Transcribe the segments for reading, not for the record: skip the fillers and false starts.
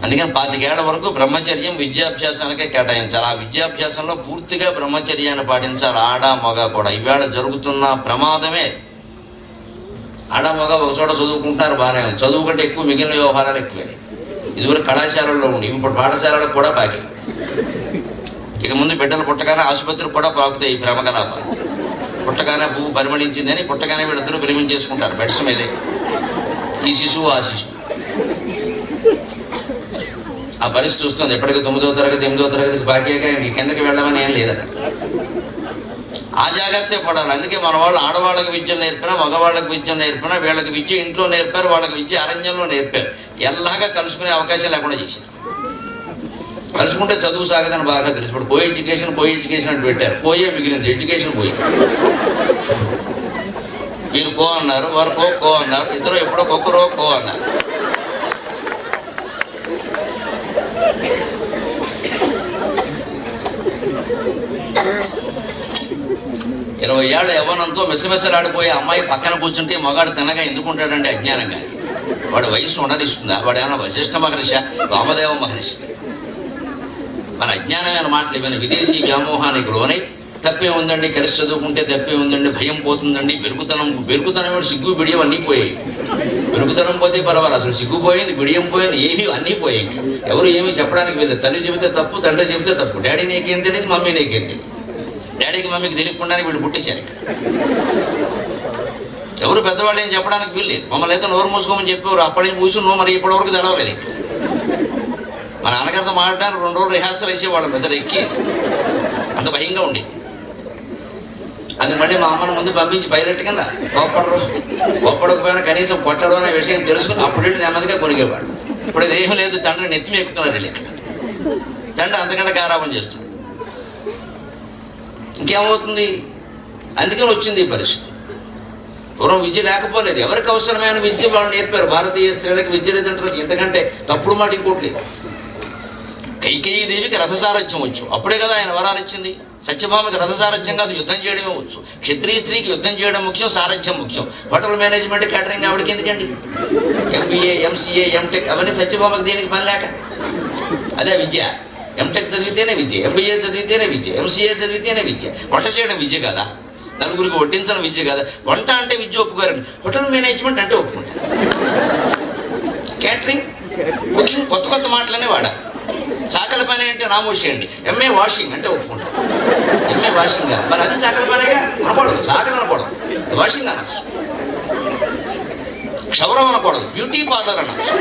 అందుకని 25 ఏళ్ల వరకు బ్రహ్మచర్యం విద్యాభ్యాసానికే కేటాయించాలి. ఆ విద్యాభ్యాసంలో పూర్తిగా బ్రహ్మచర్యాన్ని పాటించాలి, ఆడ మగ కూడా. ఈవేళ జరుగుతున్న ప్రమాదమే, ఆడ మగ ఒక చోట చదువుకుంటున్నారు, బాగానే ఉంది. చదువు కంటే ఎక్కువ మిగిలిన వ్యవహారాలు ఎక్కువే. ఇదివరకు కళాశాలల్లో ఉండి ఇప్పుడు పాఠశాలకు కూడా బాకీ. ఇక ముందు బిడ్డలు పుట్టగానే ఆసుపత్రికి కూడా పాకుతాయి ఈ ప్రేమకలాపాలు. పుట్టగానే పువ్వు పరిమళించిందని పుట్టగానే వీళ్ళిద్దరూ ప్రేమించేసుకుంటారు బెడ్స్ మీదే, ఈ శిశువు ఆ శిశువు. ఆ పరిస్థితి చూస్తుంది. ఎప్పటికీ 9వ తరగతి 8వ తరగతికి బాకీగా కిందకి వెళ్ళమని ఏం లేదక్కడ. ఆ జాగ్రత్త పడాలి. అందుకే మన వాళ్ళు ఆడవాళ్ళకి విద్య నేర్పినా, మగవాళ్ళకి విద్య నేర్పినా, వీళ్ళకి విద్య ఇంట్లో నేర్పారు, వాళ్ళకి విద్య అరణ్యంలో నేర్పారు. ఎల్లాగా కలుసుకునే అవకాశం లేకుండా చేశారు. కలుసుకుంటే చదువు సాగదని బాగా తెలుసు. ఇప్పుడు కో ఎడ్యుకేషన్ అని పెట్టారు. పోయే మిగిలింది, ఎడ్యుకేషన్ పోయి. వీరు కో అన్నారు, వారు కో అన్నారు, ఇద్దరు ఎప్పుడో ఒక్కరో కో అన్నారు. ఇరవై ఏళ్ల యవ్వనంతో మెసమెసలాడిపోయే అమ్మాయి పక్కన కూర్చుంటే మగాడు తినగా ఎందుకుంటాడండి అజ్ఞానంగా? వాడి వయస్సు ఉండనిస్తుందా? వాడు ఏమైనా వశిష్ఠ మహర్షి, వామదేవ మహర్షి? మన అజ్ఞానమైన మాటలు ఇవన్నీ. విదేశీ వ్యామోహానికి లోనై తప్పే ఉందండి, కలిసి చదువుకుంటే తప్పే ఉందండి, భయం పోతుందండి, బెరుకుతనం సిగ్గు బిడియం అన్నీ పోయాయి. బెరుకుతనం పోతే పర్వాలేదు, అసలు సిగ్గు పోయింది, బిడియం పోయింది, ఏమీ అన్నీ పోయాయి. ఎవరు ఏమీ చెప్పడానికి వెళ్ళదు. తల్లి చెబితే తప్పు, తండ్రి చెబితే తప్పు. డాడీ నీకేం తెలియదు, మమ్మీ నీకేం తెలియదు. డాడీకి మమ్మీకి తెలియకుండానే వీళ్ళు పుట్టేశారు. ఎవరు పెద్దవాళ్ళు ఏం చెప్పడానికి వీల్లేదు. మమ్మల్ని అయితే నోరు మూసుకోమని చెప్పేవారు. అప్పటి నుంచి కూర్చున్నావు, మరి ఇప్పటివరకు తెలవలేదు. మా నాన్నగారితో మాట్లాడడానికి 2 రోజులు రిహార్సల్ వేసేవాళ్ళం, పెద్దలు ఎక్కి, అంత భయంగా ఉండేది. అది మళ్ళీ మా అమ్మని ముందు పంపించి పైలట్ కింద గొప్పడకపోయినా కనీసం కొట్టడం అనే విషయం తెలుసుకుని అప్పుడు నెమ్మదిగా కొనిగేవాడు. ఇప్పుడు ఇదేం లేదు, తండ్రి నెత్తిమి ఎక్కుతున్నారు వెళ్ళి. తండ్రి అంతకంటే గారాబం చేస్తున్నాడు. ఇంకేమవుతుంది? అందుకని వచ్చింది ఈ పరిస్థితి. పూర్వం విద్య లేకపోలేదు. ఎవరికి అవసరమైన విద్య వాళ్ళు నేర్పారు. భారతీయ స్త్రీలకు విద్య లేదంటారు. ఇంతకంటే తప్పుడు మాట ఇంకోటి లేదు. కైకేయీదేవికి రథసారథ్యం వచ్చు, అప్పుడే కదా ఆయన వరాలు ఇచ్చింది. సత్యభామకి రథసారథ్యం కాదు, యుద్ధం చేయడమే వచ్చు. క్షత్రియ స్త్రీకి యుద్ధం చేయడం ముఖ్యం, సారథ్యం ముఖ్యం. హోటల్ మేనేజ్మెంట్, క్యాటరింగ్ ఆవిడకి ఎందుకండి? MBA, MCA, MTech అవన్నీ సత్యభామకి దేనికి పని లేక. అదే విద్య. MTech చదివితేనే విద్య, MBA చదివితేనే విద్య, MCA చదివితేనే విద్య. వంట చేయడం విద్య కదా, నలుగురికి వడ్డించడం విద్య కదా. వంట అంటే విద్య ఒప్పుకోరండి. హోటల్ మేనేజ్మెంట్ అంటే ఒప్పుకుంటారు. క్యాటరింగ్, కుకింగ్ కొత్త కొత్త మాటలనే వాడాలి. చాకలి పని అంటే నామోషేయండి. MA వాషింగ్ అంటే ఒప్పుకుంటారు. MA వాషింగ్ కాదు, మరి అది చాకలి పనేగా అనకూడదు. చాకలి అనకూడదు, వాషింగ్ అనొచ్చు. క్షౌరం అనకూడదు, బ్యూటీ పార్లర్ అనొచ్చు.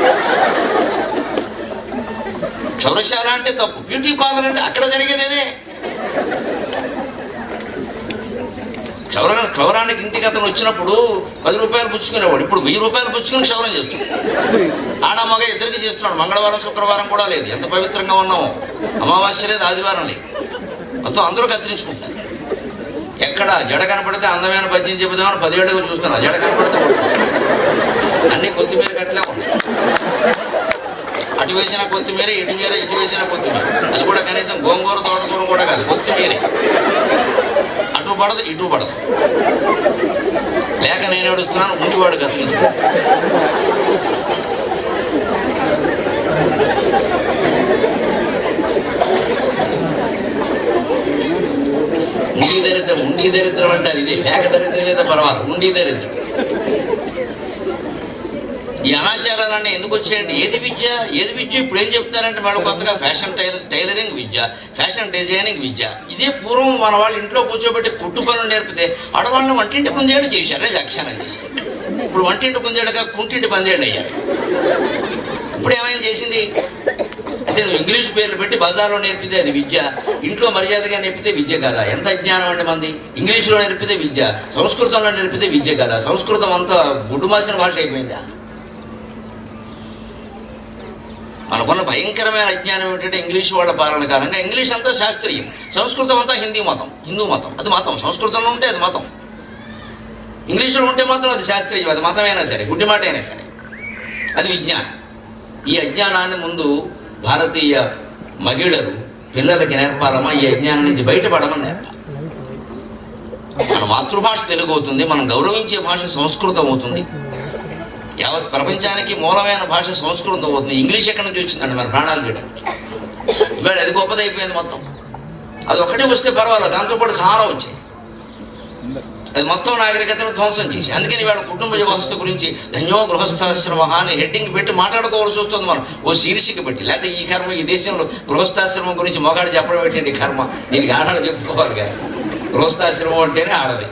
క్షౌరశాల అంటే తప్పు, బ్యూటీ పార్లర్ అంటే అక్కడ జరిగేదేదే. క్షౌరానికి ఇంటికి అతను వచ్చినప్పుడు 10 రూపాయలు పుచ్చుకునేవాడు, ఇప్పుడు 1000 రూపాయలు పుచ్చుకుని క్షౌరం చేస్తున్నాడు. ఆడ మగ ఇద్దరికి చేస్తున్నాడు. మంగళవారం శుక్రవారం కూడా లేదు. ఎంత పవిత్రంగా ఉన్నామో. అమావాస్య లేదు, ఆదివారం లేదు. మొత్తం అందరూ కత్తిరించుకుంటారు. ఎక్కడ జడ కనపడితే అందమైన పద్యం చెబుదామని 10 ఏళ్ళుగా చూస్తున్నా. జడ కనపడితే అన్నీ కొత్తిమీర కట్టలే ఉన్నాయి. అటు వేసిన కొత్తిమీర, ఇటు వేసిన కొత్తిమీర. అది కూడా కనీసం గోంగూర తోటకూర కూడా కాదు, కొత్తిమీరే. అటు పడదు, ఇటు పడదు. లేక నేను ఏడుస్తున్నాను, ఉండివాడు కత్తిరించుకో. ఉండి దరిద్రం అంటే అది ఇదే. లేక దరిద్రం మీద పర్వాలేదు, ఉండి దరిద్రం. ఈ అనాచారాలన్నీ ఎందుకు వచ్చాయండి? ఏది విద్య ఇప్పుడు ఏం చెప్తారంటే మేడం, కొత్తగా ఫ్యాషన్ టైలరింగ్ విద్య, ఫ్యాషన్ డిజైనింగ్ విద్య. ఇదే పూర్వం మన వాళ్ళు ఇంట్లో కూర్చోబెట్టి కుట్టు పనులు నేర్పితే ఆడవాళ్ళని వంటింటి కుందేళ్ళు చేశారు, వ్యాఖ్యానం చేశారు. ఇప్పుడు వంటింటి కుందేళ్ళుగా కుంటింటి పందేళ్ళు అయ్యారు. ఇప్పుడు ఏమైనా చేసింది అంటే, నువ్వు ఇంగ్లీష్ పేర్లు పెట్టి బజార్లో నేర్పితే అది విద్య, ఇంట్లో మర్యాదగా నేర్పితే విద్య కదా. ఎంత అజ్ఞానం అంటే మంది. ఇంగ్లీష్లో నేర్పితే విద్య, సంస్కృతంలో నేర్పితే విద్య కదా. సంస్కృతం అంతా గుడ్డుమాసిన భాష అయిపోయిందా? మనకున్న భయంకరమైన అజ్ఞానం ఏమిటంటే, ఇంగ్లీష్ వాళ్ళ పాలన కారణంగా ఇంగ్లీష్ అంతా శాస్త్రీయం, సంస్కృతం అంతా హిందూ మతం. అది మతం. సంస్కృతంలో ఉంటే అది మతం, ఇంగ్లీష్లో ఉంటే మాత్రం అది శాస్త్రీయం. అది మతమైనా సరే, గుడ్డి మాట అయినా సరే, అది విజ్ఞానం. ఈ అజ్ఞానాన్ని ముందు భారతీయ మహిళలు పిల్లలకి నేర్పాలమ్మా. ఈ అజ్ఞానం నుంచి బయటపడమని నేర్పాలి. మన మాతృభాష తెలుగు అవుతుంది, మనం గౌరవించే భాష సంస్కృతం అవుతుంది. యావత్ ప్రపంచానికి మూలమైన భాష సంస్కృతం అవుతుంది. ఇంగ్లీష్ ఎక్కడి నుంచి వచ్చిందండి మన ప్రాణాలు చేయడానికి? ఇవాళ అది గొప్పదైపోయింది మొత్తం. అది ఒకటే వస్తే పర్వాలేదు, దాంతోపాటు చాలా వచ్చాయి. అది మొత్తం నాగరికతను ధ్వంసం చేసి, అందుకని ఇవాళ కుటుంబ వ్యవస్థ గురించి ధన్యో గృహస్థాశ్రమ అని హెడ్డింగ్ పెట్టి మాట్లాడుకోవాల్సి వస్తుంది మనం, ఓ శీర్షిక పెట్టి. లేకపోతే ఈ కర్మ ఈ దేశంలో గృహస్థాశ్రమం గురించి మొగాడు చెప్పడం పెట్టండి కర్మ, దీనికి ఆడాడు చెప్పుకోవాలి కదా. గృహస్థాశ్రమం అంటేనే ఆడది.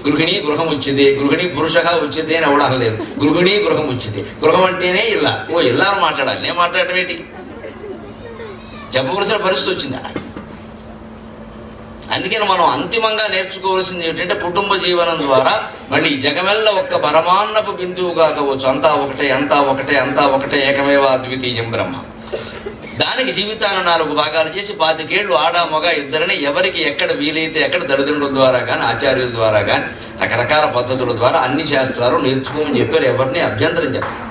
గృహిణి గృహం వచ్చింది, గృహిణి పురుషగా వచ్చింది అని అవడం లేదు. గృహిణి గృహం వచ్చింది, గృహం అంటేనే ఇల్లా. ఓ ఇల్లా అని మాట్లాడాలి, నేను మాట్లాడటం ఏంటి? చెప్పవలసిన పరిస్థితి వచ్చిందా? అందుకని మనం అంతిమంగా నేర్చుకోవాల్సింది ఏంటంటే, కుటుంబ జీవనం ద్వారా మళ్ళీ జగమెల్ల ఒక్క పరమాన్నపు బిందువుగా కావచ్చు. అంతా ఒకటే, అంతా ఒకటే, అంతా ఒకటే, ఏకమేవ అద్వితీయం బ్రహ్మ. దానికి జీవితాన్ని 4 భాగాలు చేసి 25 ఏళ్ళు ఆడ మగ ఇద్దరిని ఎవరికి ఎక్కడ వీలైతే ఎక్కడ తల్లిదండ్రుల ద్వారా కానీ ఆచార్యుల ద్వారా కానీ రకరకాల పద్ధతుల ద్వారా అన్ని శాస్త్రాలు నేర్చుకోమని చెప్పారు. ఎవరిని అభ్యంతరం చెప్పారు.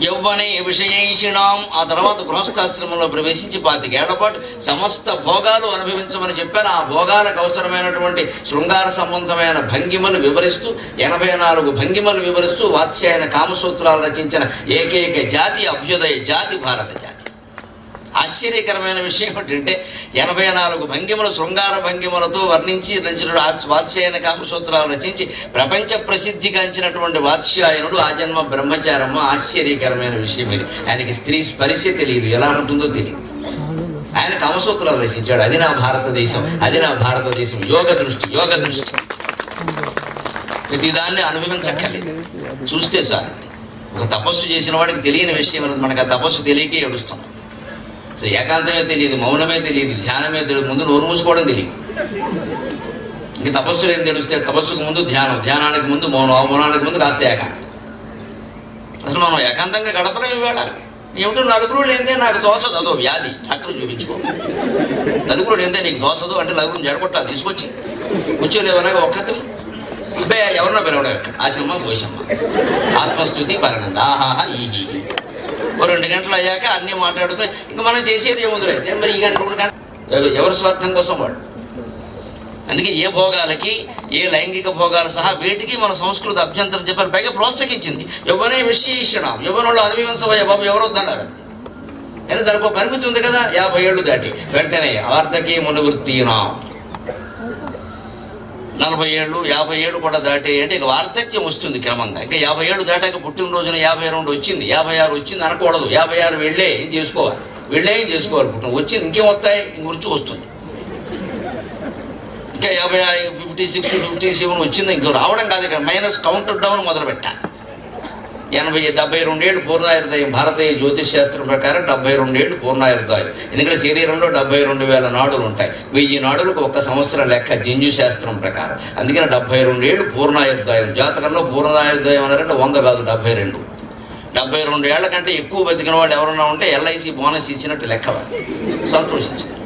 యవ్వనే విషయేషిణాం. ఆ తర్వాత గృహస్థాశ్రమంలో ప్రవేశించి 25 ఏళ్ల పాటు సమస్త భోగాలు అనుభవించమని చెప్పారు. ఆ భోగాలకు అవసరమైనటువంటి శృంగార సంబంధమైన భంగిమలు వివరిస్తూ 84 భంగిమలు వివరిస్తూ వాత్స్యాయన కామసూత్రాలు రచించిన ఏకైక జాతి అభ్యుదయ జాతి భారత జాతి. ఆశ్చర్యకరమైన విషయం ఏంటంటే 84 భంగిమలు శృంగార భంగిమలతో వర్ణించి రచించిన వాత్స్యాయన కామసూత్రాలు రచించి ప్రపంచ ప్రసిద్ధిగాంచినటువంటి వాత్స్యాయనుడు ఆజన్మ బ్రహ్మచారమ్మ. ఆశ్చర్యకరమైన విషయం ఇది. ఆయనకి స్త్రీ స్పర్శ తెలియదు, ఎలా ఉంటుందో తెలియదు. ఆయన కామసూత్రాలు రచించాడు. అది నా భారతదేశం, అది నా భారతదేశం. యోగ దృష్టి, యోగ దృష్టి. ప్రతిదాన్ని అనుభవించక్కర్లేదు, చూస్తే చాలు. ఒక తపస్సు చేసిన వాడికి తెలియని విషయం అనేది. మనకు ఆ తపస్సు తెలియకే ఏడుస్తున్నాం. ఏకాంతమే తెలియదు, మౌనమే తెలియదు, ధ్యానమే తెలియదు, ముందు నోరు మూసుకోవడం తెలియదు. ఇంక తపస్సులు ఏం తెలుస్తే, తపస్సుకు ముందు ధ్యానం, ధ్యానానికి ముందు మౌనం, మౌనానికి ముందు కాస్త ఏకాంతం. అసలు మనం ఏకాంతంగా గడపలేం ఇవాళ. ఏమిటో నలుగురు లేదే నాకు దోసదు, అదో వ్యాధి, డాక్టర్ చూపించుకో. నలుగురు లేదే నీకు దోసదు అంటే నలుగురు జడగొట్టాలి, తీసుకొచ్చి కూర్చోలేవనగా ఒక్కతు అబ్బే ఎవరినో పిలవడం. ఆశమ్మ పోషమ్మ ఆత్మస్థుతి పరనంద ఆహాహా ఈ 2 గంటలు అయ్యాక అన్నీ మాట్లాడుకుని ఇంకా మనం చేసేది ఏముంది మరి ఈ గంట 2 గంటలు ఎవరి స్వార్థం కోసం వాడు. అందుకే ఏ భోగాలకి, ఏ లైంగిక భోగాలు సహా వేటికి మన సంస్కృతి అభ్యంతరం చెప్పారు. పైగా ప్రోత్సహించింది. ఎవరినే విశేషణం, ఎవరిలో అనుభవించబోయే బాబు ఎవరు వద్దన్నారు. కానీ దానికి ఒక పరిమితి ఉంది కదా. 50 ఏళ్ళు దాటి వెంటనే వార్తకి మునివృత్తినా 40 ఏళ్ళు 50 ఏళ్ళు కూడా దాటే అంటే ఇక వార్ధక్యం వస్తుంది క్రమంగా. ఇంకా 50 ఏళ్ళు దాటాక పుట్టినరోజున 52 వచ్చింది, 56 వచ్చింది అనకూడదు. 56 వెళ్ళే ఏం చేసుకోవాలి, వెళ్ళే ఏం చేసుకోవాలి. పుట్టిన వచ్చింది ఇంకేం వస్తాయి, ఇంక రుచి వస్తుంది. ఇంకా 56 57 వచ్చింది, ఇంకో రావడం కాదు. ఇక్కడ మైనస్ కౌంటర్ డౌన్ మొదలు పెట్టాలి. 72 ఏళ్ళు పూర్ణాయుర్దాయం. భారతీయ జ్యోతిష్ శాస్త్రం ప్రకారం 72 ఏళ్ళు పూర్ణాయుర్దాయం. ఎందుకంటే శరీరంలో 72,000 నాడులు ఉంటాయి. 1000 నాడులకు 1 సంవత్సరం లెక్క జంజు శాస్త్రం ప్రకారం. అందుకని 72 ఏళ్ళు పూర్ణాయుర్దాయం. జాతకంలో పూర్ణాయుర్దాయం అన్నారంటే 100 కాదు, 72. 72 ఏళ్ల కంటే ఎక్కువ బతికిన వాడు ఎవరన్నా ఉంటే LIC బోనస్ ఇచ్చినట్టు లెక్క. సంతోషించాలి.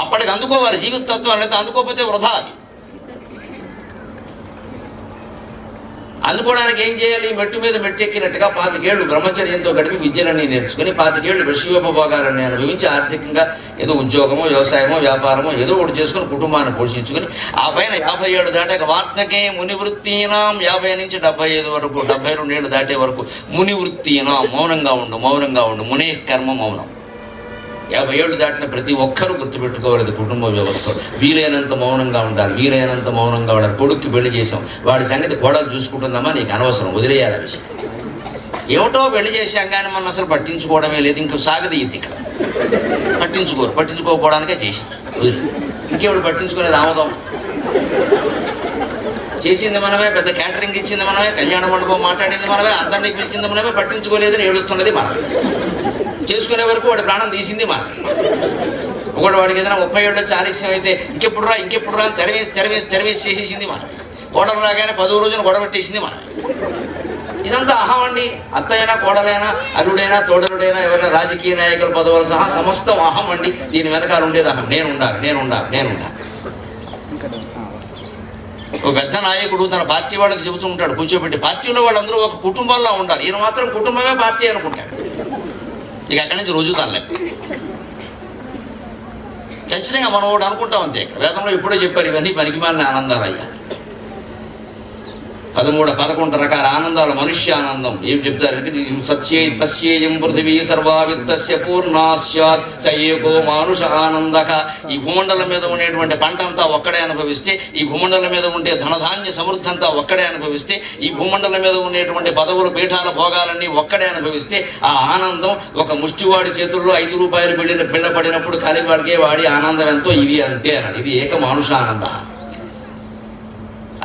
అప్పటికి అందుకోవాలి జీవితత్వం అనేది. అందుకోకపోతే వృధా అది. అందుకోవడానికి ఏం చేయాలి? మెట్టు మీద మెట్టెక్కినట్టుగా 25 ఏళ్ళు బ్రహ్మచర్యంతో గడిపి విద్యలన్నీ నేర్చుకుని 25 ఏళ్ళు విషయోపభోగాలన్నీ అనుభవించి ఆర్థికంగా ఏదో ఉద్యోగమో వ్యవసాయమో వ్యాపారమో ఏదో ఒకటి చేసుకుని కుటుంబాన్ని పోషించుకుని ఆ పైన 50 ఏళ్ళు దాటాక వార్తకే మునివృత్తీనాం. 50 నుంచి 75 వరకు 72 ఏళ్ళు దాటే వరకు మునివృత్తీనాం. మౌనంగా ఉండు, మౌనంగా ఉండు. మునే కర్మ మౌనం. 50 ఏళ్ళు దాటిన ప్రతి ఒక్కరూ గుర్తుపెట్టుకోవాలి కుటుంబ వ్యవస్థలో. వీలైనంత మౌనంగా ఉండాలి, వీలైనంత మౌనంగా ఉండాలి. కొడుక్కి పెళ్లి చేసాం, వాడి సంగతి కోడలు చూసుకుంటుందమ్మా, నీకు అనవసరం, వదిలేయాలి ఆ విషయం. ఏమిటో పెళ్లి చేశాం కానీ మనం అసలు పట్టించుకోవడమే లేదు. ఇంకా సాగదీయద్దు ఇక్కడ. పట్టించుకోకపోవడానికే చేశాం. ఇంకేవాడు పట్టించుకునేది ఆమోదం. చేసింది మనమే, పెద్ద క్యాటరింగ్ ఇచ్చింది మనమే, కళ్యాణ మండపం మాట్లాడింది మనమే, అందరినీ పిలిచింది మనమే, పట్టించుకోలేదని ఏడుస్తున్నది మనమే. చేసుకునే వరకు వాడి ప్రాణం తీసింది మనం. ఒకటి వాడికి ఏదైనా 30 ఏళ్ళు వచ్చి ఆలస్యం అయితే ఇంకెప్పుడు రా అని తెరవేసి చేసేసింది మనం. కోడలు రాగానే 10వ రోజున గొడవట్టేసింది మనం. ఇదంతా అహం అండి. అత్తైనా కోడలైనా అల్లుడైనా తోడలుడైనా ఎవరైనా రాజకీయ నాయకుల పదవులు సహా సమస్తం అహం అండి. దీని వెనకాల ఉండేది అహం. నేనుండాలి. ఒక పెద్ద నాయకుడు తన పార్టీ వాళ్ళకి చెబుతూ ఉంటాడు కూర్చోబెట్టి, పార్టీలో వాళ్ళందరూ ఒక కుటుంబంలో ఉండాలి. ఈయన మాత్రం కుటుంబమే పార్టీ అనుకుంటాడు. ఇక అక్కడి నుంచి రుజుతానులే. ఖచ్చితంగా మనం ఒకటి అనుకుంటాం అంతే. ఇక్కడ వేదంలో ఇప్పుడే చెప్పారు, ఇవన్నీ పనికిమాలిన ఆనందాలు అయ్యా. 11 రకాల ఆనందాలు. మనుష్యానందం ఏం చెప్తారంటే, సత్యే తస్యేయం పృథివీ సర్వావిత్తస్య పూర్ణా స్యాత్ స ఏకో మానుష ఆనందక. ఈ భూమండలం మీద ఉండేటువంటి పంట అంతా ఒక్కడే అనుభవిస్తే, ఈ భూమండలం మీద ఉండే ధనధాన్య సమృద్ధి అంతా ఒక్కడే అనుభవిస్తే, ఈ భూమండలం మీద ఉండేటువంటి పదవులు పీఠాల భోగాలన్నీ ఒక్కడే అనుభవిస్తే, ఆ ఆనందం ఒక ముష్టివాడి చేతుల్లో 5 రూపాయలు బిళ్ళ పడినప్పుడు కలివాడికే వాడి ఆనందం ఎంతో ఇది అంతే అన్నాడు. ఇది ఏక మానుష ఆనంద.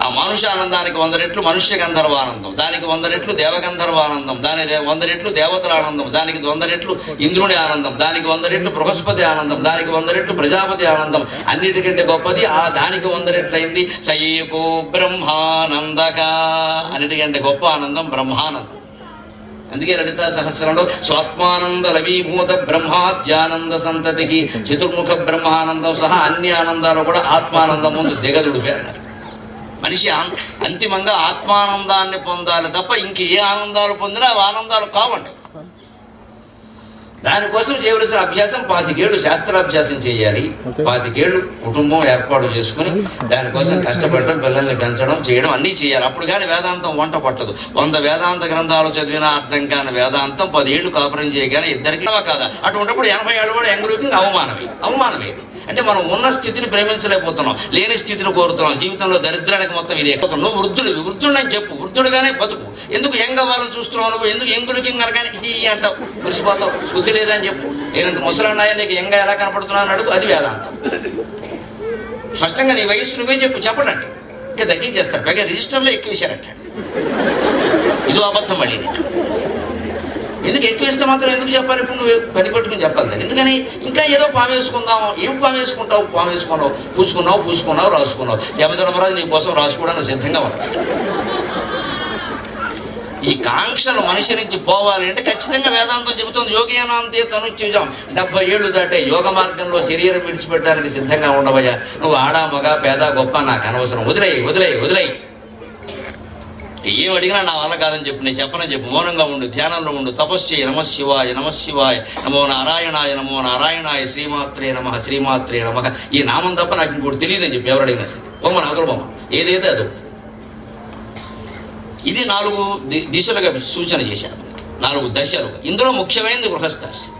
ఆ మానుషానందానికి 100 రెట్లు మనుష్య గంధర్వానందం, దానికి 100 రెట్లు దేవగంధర్వానందం, దాని 100 రెట్లు దేవతల ఆనందం, దానికి 100 రెట్లు ఇంద్రుని ఆనందం, దానికి 100 రెట్లు బృహస్పతి ఆనందం, దానికి 100 రెట్లు ప్రజాపతి ఆనందం. అన్నిటికంటే గొప్పది ఆ దానికి 100 రెట్లయింది సయేకో బ్రహ్మానందక. అన్నిటికంటే గొప్ప ఆనందం బ్రహ్మానందం. అందుకే లలితా సహస్రంలో స్వాత్మానంద లవీభూత బ్రహ్మాద్యానంద సంతతికి చతుర్ముఖ బ్రహ్మానందం సహా అన్ని ఆనందాలు కూడా ఆత్మానందం ముందు దిగదుడిపోయారు. మనిషి అంతిమంగా ఆత్మానందాన్ని పొందాలి తప్ప ఇంక ఏ ఆనందాలు పొందినా అవి ఆనందాలు కావండి. దానికోసం చేయవలసిన అభ్యాసం 25 ఏళ్ళు శాస్త్రాభ్యాసం చేయాలి. 25 ఏళ్ళు కుటుంబం ఏర్పాటు చేసుకుని దానికోసం కష్టపడడం, పిల్లల్ని పెంచడం, చేయడం అన్నీ చేయాలి. అప్పుడు కానీ వేదాంతం వంట పట్టదు. 100 వేదాంత గ్రంథాలు చదివినా అర్థం కాని వేదాంతం 10 ఏళ్ళు కాపురం చేయగానే ఇద్దరికి కాదా. అటువంటిప్పుడు 80 ఏళ్ళు కూడా ఎంగులకి అవమానమేది. అంటే మనం ఉన్న స్థితిని ప్రేమించలేకపోతున్నాం, లేని స్థితిని కోరుతున్నాం. జీవితంలో దరిద్రానికి మొత్తం ఇది ఎక్కువ. నువ్వు వృద్ధుడని చెప్పు, వృద్ధుడుగానే బతుకు. ఎందుకు యంగ్ అవ్వాలని చూస్తున్నావు నువ్వు? ఎందుకు ఎంగులకి కనుక ఈ అంటావు, మురిసిపోతావు, బుద్ధి లేదని చెప్పు. నేనంత ముసలాన్నాయని నీకు ఎంగా ఎలా కనపడుతున్నావు అడుగు. అది వేదాంతం. స్పష్టంగా నీ వయసు నువ్వే చెప్పండి. ఇంకా తగ్గించేస్తాడు. పైగా రిజిస్టర్లో ఎక్కువేశారంటాడు. ఇదో అబద్ధం మళ్ళీ. ఎందుకు ఎక్కువేస్తే మాత్రం ఎందుకు చెప్పాలి? ఇప్పుడు నువ్వు పని పట్టుకుని చెప్పాలి దాన్ని. ఎందుకని ఇంకా ఏదో పామేసుకుందాం. ఏం పామేసుకుంటావు? పూసుకున్నావు, రాసుకున్నావు. యమధర్మరాజు నీ కోసం రాసుకోవడానికి సిద్ధంగా ఉంటాడు. ఈ కాంక్షలు మనిషి నుంచి పోవాలి అంటే ఖచ్చితంగా వేదాంతం చెబుతుంది. యోగేనాంతే తనుత్యుజం. 70 ఏళ్ళు దాటే యోగ మార్గంలో శరీరం విడిచిపెట్టడానికి సిద్ధంగా ఉండవయ్యా. నువ్వు ఆడా మగ పేద గొప్ప నాకు అనవసరం. వదిలేయి. ఏం అడిగినా నా వల్ల కాదని చెప్పు, నేను చెప్పనని చెప్పు. మౌనంగా ఉండు, ధ్యానంలో ఉండు, తపస్సు చేయి. నమశివాయ నమో నారాయణాయ శ్రీమాత్రే నమః. ఈ నామం తప్ప నాకు ఇంకోటి తెలియదని చెప్పి ఎవరు అడిగినా సరే. బొమ్మ నాకుల బొమ్మ ఏదైతే అదో. ఇది 4 దిశలుగా సూచన చేశారు, 4 దశలు. ఇందులో ముఖ్యమైనది గృహస్థాశ్రమం.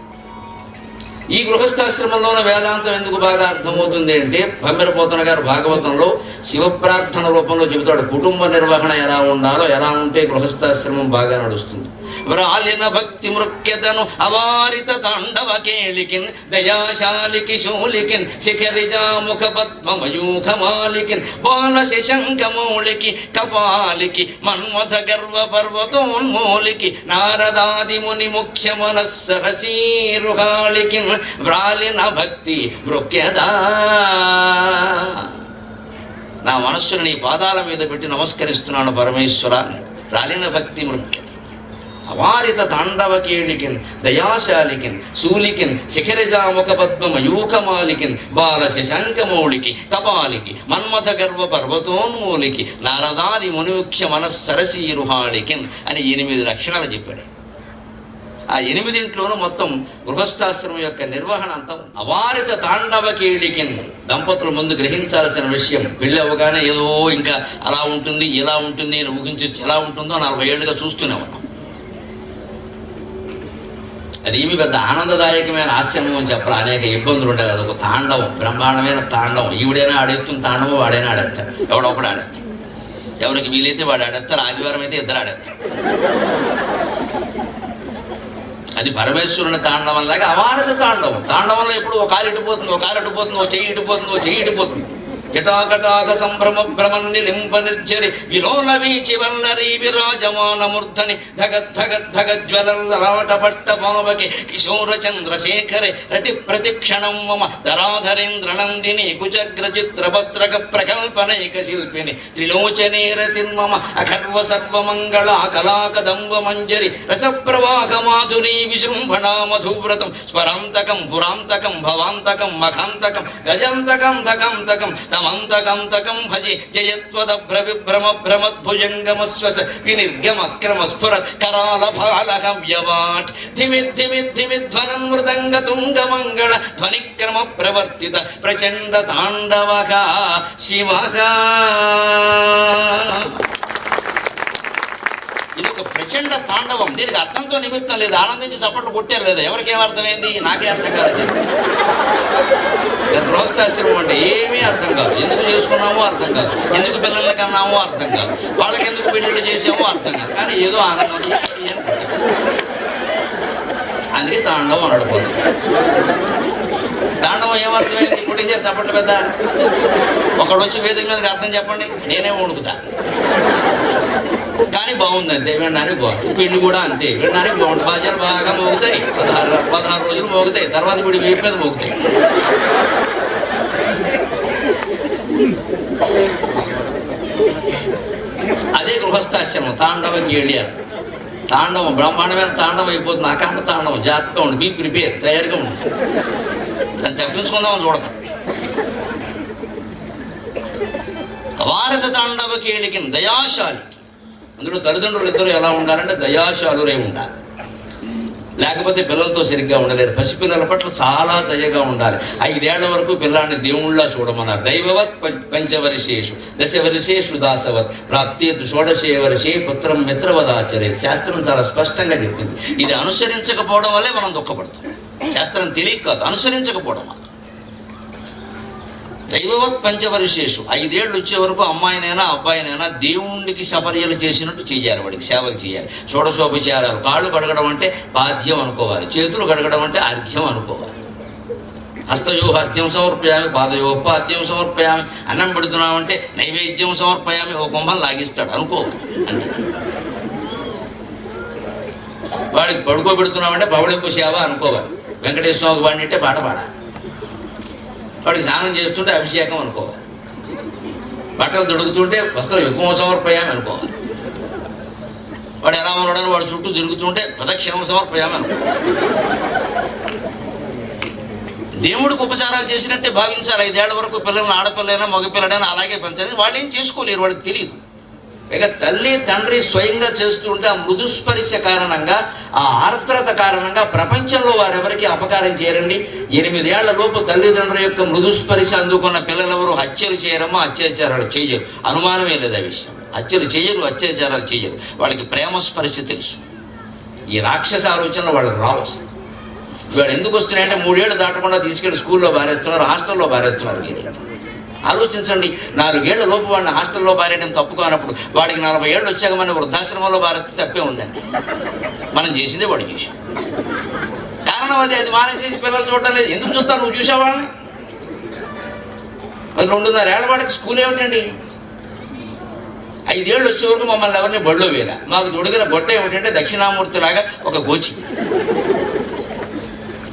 ఈ గృహస్థాశ్రమంలోన వేదాంతం ఎందుకు బాగా అర్థమవుతుంది అంటే, భమ్మెరపోతన గారు భాగవతంలో శివప్రార్థన రూపంలో చెబుతాడు. కుటుంబ నిర్వహణ ఎలా ఉండాలో, ఎలా ఉంటే గృహస్థాశ్రమం బాగా నడుస్తుంది. వ్రాలిన భక్తి మృక్యతను అవారిత తాండవ కేళికిన్ దయాశాలికి శూలికిన్ శిఖరిజాముఖ పద్మమయూఖమాలికిన్ బాల శశంకమౌళికి కపాలికి మన్మథ గర్వ పర్వతోన్మూలికి నారదాది ముని ముఖ్య మనస్సరసీరుహాళికిన్ వ్రాలిన భక్తి మృక్యదా. నా మనస్సును నీ పాదాల మీద పెట్టి నమస్కరిస్తున్నాను పరమేశ్వర. రాలిన భక్తి మృక్య అవారిత తాండవకేళికిన్ దయాశాలికిన్ శూలికిన్ శిఖరిజాముఖ పద్మమయూఖమాలికిన్ బాల శశాంకమౌళికి కపాలికి మన్మథ గర్వ పర్వతోన్మూలికి నారదాది మునిముఖ్య మనస్సరసీరుహాళికిన్ అని 8 లక్షణాలు చెప్పాడు. ఆ 8 మొత్తం గృహస్థాశ్రమం యొక్క నిర్వహణ అంతా. అవారిత తాండవకేళికిన్ దంపతులు ముందు గ్రహించాల్సిన విషయం, పెళ్ళి అవ్వగానే ఏదో ఇంకా అలా ఉంటుంది ఇలా ఉంటుంది అని ఊహించి ఎలా ఉంటుందో 40 ఏళ్ళుగా చూస్తూనే ఉన్నాం. అది ఏమి పెద్ద ఆనందదాయకమైన ఆశ్రమం అని చెప్పాలి. అనేక ఇబ్బందులు ఉంటాయి. అది ఒక తాండవం, బ్రహ్మాండమైన తాండవం. ఈవిడైనా ఆడేస్తుంది తాండవం, వాడైనా ఆడేస్తాడు. ఒకడు ఆడేస్తాడు. ఎవరికి వీలైతే వాడు ఆడేస్తారు. ఆదివారం అయితే ఇద్దరు ఆడేస్తారు. అది పరమేశ్వరుని తాండవం లాగా అవారత తాండవం. తాండవంలో ఎప్పుడు ఒక కాలు ఇటుపోతుంది, ఓ చెయ్యి ఇటుపోతుంది. జటాకటాక సంభ్రమ భ్రమన్ని లింప నిర్జరి విలోల వీచి వల్లరి విరాజమాన మూర్ధని ధగద్ధగజ్వలట పట్ట పావకి కిశోర చంద్రశేఖరే ప్రతిక్షణం మమ ధరాధరేంద్ర నందిని కుజగ్ర చిత్రభద్రక ప్రకల్పనైక శిల్పిని త్రిలోచనేరతిర్మమ అఖర్వ సర్వమంగళ కళాకదంబ మంజరి రసప్రవాహ మాధురీ విజృంభణా మధువ్రతం స్వరాంతకం పురాంతకం భవాంతకం మఖాంతకం గజంతకం ధకంతకం తమంతకం భజి జయత్వదభ్ర విభ్రమ భ్రమద్భుజంగమస్వస వినిర్గమక్రమ స్ఫురత్ కరాల భాలహ వ్యవాట్ ధిమిధ్వనం మృదంగ తుంగమంగళ ధ్వనిక్రమ ప్రవర్తిత ప్రచండ తాండవక శివః. ఇది ఒక ప్రచండ తాండవం. దీనికి అర్థంతో నిమిత్తం లేదు. ఆనందించి చప్పట్లు కొట్టారు లేదా? ఎవరికేం అర్థమైంది? నాకే అర్థం కాదు. గృహస్థాశ్రమం అంటే ఏమీ అర్థం కాదు. ఎందుకు చేసుకున్నామో అర్థం కాదు, ఎందుకు పిల్లలకి అన్నామో అర్థం కాదు, వాళ్ళకి ఎందుకు పెళ్లిళ్ళు చేసామో అర్థం కాదు. కానీ ఏదో ఆనందం. అందుకే తాండవం నడిపోతుంది. తాండవం ఏమర్థమైంది? కొట్టేసారు చప్పట్లు పెద్ద. ఒకడు వచ్చి వేదిక మీదకి అర్థం చెప్పండి, నేనే ఉడుకుతా. కానీ బాగుంది అంతే, వినడానికి బాగుంది. పెళ్లి కూడా అంతే, వినడానికి బాగుంటుంది. బాధ్యాలు బాగా మోగుతాయి, 16 రోజులు మోగుతాయి, తర్వాత వీడి వీపు మీద మోగుతాయి. అదే గృహస్థాశ్రమం. తాండవం వెళ్ళారు. తాండవం బ్రహ్మాండమైన తాండవం అయిపోతుంది. అఖండ తాండవం. జాగ్రత్తగా ఉండి, బీ ప్రిపేర్, తయారుగా ఉండి. దాన్ని తప్పించుకుందామని చూడక. భారత తాండవ కేళికి దయాశాలికి, అందులో తల్లిదండ్రులు ఇద్దరు ఎలా ఉండాలంటే దయాశాలురై ఉండాలి. లేకపోతే పిల్లలతో సరిగ్గా ఉండలేరు. పసిపిల్లల పట్ల చాలా దయగా ఉండాలి. 5 ఏళ్ల వరకు పిల్లాన్ని దేవుళ్ళ చూడమన్నారు. దైవవత్ పంచవర్షేషు దశవర్షేషు దాసవత్ ప్రాప్తేతు షోడశే వర్షే పుత్రం మిత్రవదాచరే. శాస్త్రం చాలా స్పష్టంగా చెప్పింది. ఇది అనుసరించకపోవడం వల్లే మనం దుఃఖపడతాం. శాస్త్రం తెలియక కాదు, అనుసరించకపోవడం వల్ల. దైవవత్ పంచవర్షేషు 5 ఏళ్ళు వచ్చే వరకు అమ్మాయినైనా అబ్బాయినైనా దేవుడికి సపర్యలు చేసినట్టు చేయాలి. వాడికి సేవలు చేయాలి. షోడశోపచారాలు. కాళ్ళు కడగడం అంటే పాద్యం అనుకోవాలి, చేతులు కడగడం అంటే అర్ఘ్యం అనుకోవాలి. హస్తయో అర్ఘ్యం సమర్పయామి, పాదయో పాద్యం సమర్పయామి. అన్నం పెడుతున్నామంటే నైవేద్యం సమర్పయామి. ఓ కుంభం లాగిస్తాడు అనుకోవాలి. అంటే వాడికి పడుకోబెడుతున్నామంటే పవడింపు సేవ అనుకోవాలి. వెంకటేశ్వర స్వామి వాడిని అంటే పాట పాడాలి. వాడికి స్నానం చేస్తుంటే అభిషేకం అనుకోవాలి. బట్టలు దొడుకుతుంటే వస్త్రం యుగం సమర్పయామి అనుకోవాలి. వాడు ఎలా ఉన్నాడని వాడు చుట్టూ తిరుగుతుంటే ప్రదక్షిణం సమర్పయామి అనుకోవాలి. దేవుడికి ఉపచారాలు చేసినట్టే భావించాలి. 5 ఏళ్ల వరకు పిల్లల్ని, ఆడపిల్లైనా మగపిల్లడైనా అలాగే పెంచాలి. వాళ్ళు ఏం చేసుకోలేరు, వాళ్ళకి తెలియదు. ఇక తల్లి తండ్రి స్వయంగా చేస్తుంటే ఆ మృదుస్పర్శ కారణంగా, ఆ ఆర్ద్రత కారణంగా ప్రపంచంలో వారెవరికి అపకారం చేయరండి. 8 ఏళ్ల లోపు తల్లిదండ్రుల యొక్క మృదుస్పర్శ అందుకున్న పిల్లలెవరు హత్యలు చేయరమో, అత్యాచారాలు చేయరు. అనుమానమే లేదు ఆ విషయం. హత్యలు చేయరు, అత్యాచారాలు చేయరు. వాళ్ళకి ప్రేమ స్పర్శ తెలుసు. ఈ రాక్షస ఆలోచనలు వాళ్ళకి రావు. ఇవాళ ఎందుకు వస్తున్నాయంటే 3 ఏళ్ళు దాటకుండా తీసుకెళ్ళి స్కూల్లో బారేస్తున్నారు, హాస్టల్లో బారేస్తున్నారు. ఆలోచించండి. 4 ఏళ్ల లోపు వాడిని హాస్టల్లో బారేయడం తప్పు కానప్పుడు వాడికి 40 ఏళ్ళు వచ్చాక మన వృద్ధాశ్రమంలో బారేస్తే తప్పే ఉందండి. మనం చేసిందే వాడు చేశాం. కారణం అదే. అది మానేసేసి పిల్లలు చూడటం లేదు. ఎందుకు చూస్తాను? నువ్వు చూసావాళ్ళని. అది 2.5 ఏళ్ల వాడికి స్కూల్ ఏమిటండి? 5 ఏళ్ళు వచ్చే వరకు మమ్మల్ని ఎవరిని బడిలో వేలా. మాకు తొడిగిన బొట్ట ఏమిటంటే దక్షిణామూర్తిలాగా ఒక గోచి.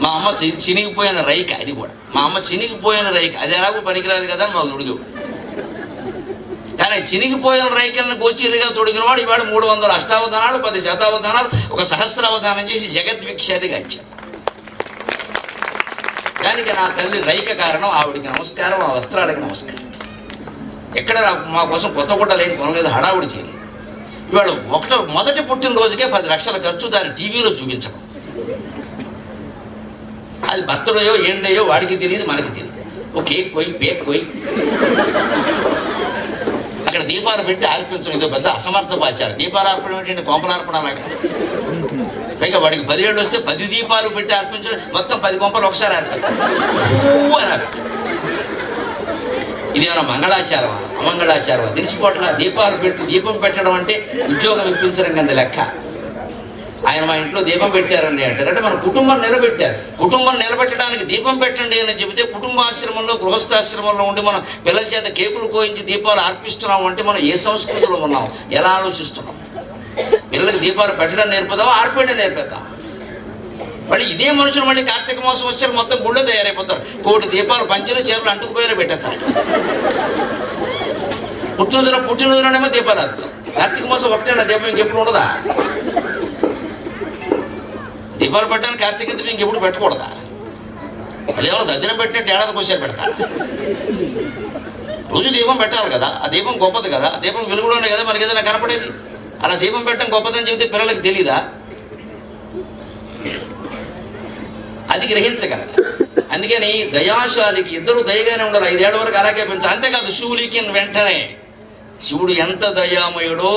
మా అమ్మ చినిగిపోయిన రైక. అది కూడా మా అమ్మ చినిగిపోయిన రైక. అది ఎలాగో పనికిరాదు కదా అని మాకు తొడిగి. కానీ చినిగిపోయిన రైకలను గోచీలుగా తొడిగిన వాడు ఇవాడు 300 అష్టావధానాలు, 10 శతావధానాలు, ఒక సహస్రావధానం చేసి జగద్విఖ్యాతిగా ఇచ్చాడు. దానికి నా తల్లి రైక కారణం. ఆవిడికి నమస్కారం, ఆ వస్త్రాలకి నమస్కారం. ఎక్కడ మా కోసం కొత్త గుడ్డలు ఏం కొనలేదు, హడావుడి చేయలేదు. ఇవాళ మొదటి పుట్టినరోజుకే 10 లక్షల ఖర్చు. దాన్ని టీవీలో చూపించడం. అది బర్త్డేయో ఏండయో వాడికి తెలియదు, మనకి తెలియదు. ఓ కేక్ పోయి, పేక్ పోయి అక్కడ దీపాలు పెట్టి ఆర్పించడం ఇదో పెద్ద అసమర్థపాచారం. దీపాలు ఆర్పడం ఏంటంటే కొంపలార్పణ అలాగా. పైగా వాడికి 10 ఏళ్ళు వస్తే 10 దీపాలు పెట్టి అర్పించడం. మొత్తం 10 కొంపలు ఒకసారి అర్పించాలి. ఇది ఏమైనా మంగళాచారమా, అమంగళాచారమా తెలిసిపోవట్లా. దీపాలు పెట్టి దీపం పెట్టడం అంటే ఉద్యోగం ఇప్పించడం కింద లెక్క. ఆయన మా ఇంట్లో దీపం పెట్టారండి అంటారు. అంటే మన కుటుంబం నిలబెట్టారు. కుటుంబం నిలబెట్టడానికి దీపం పెట్టండి అని చెబితే కుటుంబాశ్రమంలో, గృహస్థాశ్రమంలో ఉండి మనం పిల్లల చేత కేకులు కోయించి దీపాలు అర్పిస్తున్నాం అంటే మనం ఏ సంస్కృతిలో ఉన్నాం, ఎలా ఆలోచిస్తున్నాం? పిల్లలకి దీపాలు పెట్టడం నేర్పుదామా, ఆర్పేయడం నేర్పుదాం? మళ్ళీ ఇదే మనుషులు మళ్ళీ కార్తీక మాసం వచ్చారు మొత్తం గుళ్ళో తయారైపోతారు. 1 కోటి దీపాలు పంచిన చీరలు అంటుకుపోయినా పెట్టేస్తారు. పుట్టినరోజునేమో దీపాలు అర్థం. కార్తీక మాసం ఒకటేనా దీపం, ఇంకెప్పుడు ఉండదా? దీపాలు పెట్టడానికి కార్తీక దీపం ఇంకెప్పుడు పెట్టకూడదా? అదేమో దర్శనం పెట్టినట్టు ఏడాదికి ఒకసారి పెడతారు. రోజు దీపం పెట్టాలి కదా. ఆ దీపం గొప్పది కదా. ఆ దీపం వెలుగులోనే కదా మనకి ఏదైనా కనపడేది. అలా దీపం పెట్టడం గొప్పదని చెబితే పిల్లలకి తెలీదా? అది గ్రహించగలగా. అందుకని దయాశాలికి ఇద్దరు దయగానే ఉండాలి. 5 ఏళ్ల వరకు అలాగే పెంచాలి. అంతేకాదు శూలికి వెంటనే శివుడు ఎంత దయామయుడో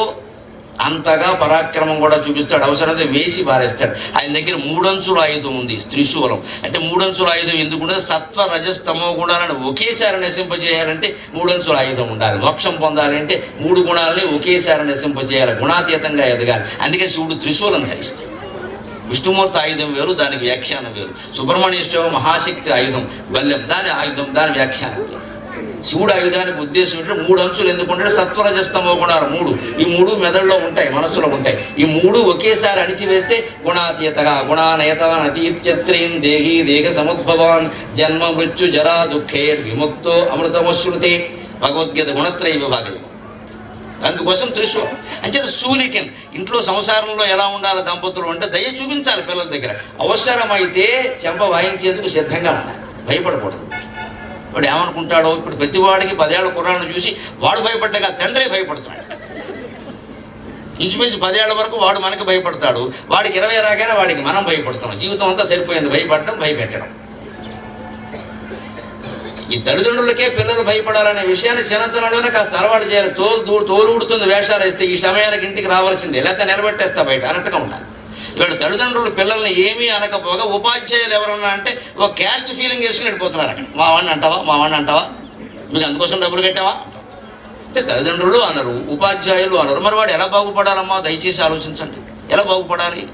అంతగా పరాక్రమం కూడా చూపిస్తాడు. అవసరమైతే వేసి పారేస్తాడు. ఆయన దగ్గర 3 అంచుల ఆయుధం ఉంది, త్రిశూలం. అంటే 3 అంచుల ఆయుధం ఎందుకుంటే సత్వ రజస్తమో గుణాలను ఒకేసారి నశింపజేయాలంటే 3 అంచుల ఆయుధం ఉండాలి. మోక్షం పొందాలి అంటే 3 గుణాలని ఒకేసారి నశింపజేయాలి, గుణాతీతంగా ఎదగాలి. అందుకే శివుడు త్రిశూలం ధరిస్తాడు. విష్ణుమూర్తి ఆయుధం వేరు, దానికి వ్యాఖ్యానం వేరు. సుబ్రహ్మణ్యేశ్వర మహాశక్తి ఆయుధం బల్యం, దాని ఆయుధం, దాని వ్యాఖ్యానం వేరు. శివుడు ఆయుధానికి ఉద్దేశం ఏంటంటే 3 అంచులు ఎందుకుంటే సత్వరజస్తమో గుణాలు 3, ఈ 3 మెదడులో ఉంటాయి, మనసులో ఉంటాయి. ఈ 3 ఒకేసారి అణిచివేస్తే గుణాతీతగా గుణానేతవాన్ అతీత్యత్రీన్ దేహీ దేహ సముద్భవాన్ జన్మ మృత్యు జరా దుఃఖేర్ విముక్తో అమృతమశ్రుతే. భగవద్గీత గుణత్రయ విభాగం. అందుకోసం త్రిశూలం. అంచేత శూలికన్ ఇంట్లో సంసారంలో ఎలా ఉండాలి దంపతులు అంటే దయ చూపించాలి పిల్లల దగ్గర. అవసరమైతే చెంప వాయించేందుకు సిద్ధంగా ఉండాలి, భయపడకూడదు. వాడు ఏమనుకుంటాడో, ఇప్పుడు ప్రతివాడికి 10 ఏళ్ల కుర్రాన్ని చూసి వాడు భయపడ్డాక తండ్రే భయపడుతున్నాడు. ఇంచుమించు 10 ఏళ్ల వరకు వాడు మనకి భయపడతాడు, వాడికి 20 రాగానే వాడికి మనం భయపడుతున్నాం. జీవితం అంతా సరిపోయింది భయపడటం, భయపెట్టడం. ఈ తల్లిదండ్రులకే పిల్లలు భయపడాలనే విషయాన్ని చిన్నతనంలోనే కాస్త అలవాటు చేయాలి. తోలు ఊడుతుంది వేషాలు వేస్తే ఈ సమయానికి ఇంటికి రావాల్సిందే, లేకపోతే నిలబెట్టేస్తా బయట అన్నట్టుగా ఉండాలి. వీళ్ళు తల్లిదండ్రులు పిల్లల్ని ఏమీ అనకపోగా ఉపాధ్యాయులు ఎవరన్నా అంటే ఒక క్యాస్ట్ ఫీలింగ్ వేసుకుని వెళ్ళిపోతున్నారు. అక్కడ మా వాడిని అంటావా, మీకు అందుకోసం డబ్బులు కట్టావా అంటే తల్లిదండ్రులు అనరు, ఉపాధ్యాయులు అనరు. మరి వాడు ఎలా బాగుపడాలమ్మా, దయచేసి ఆలోచించండి. ఎలా బాగుపడాలి?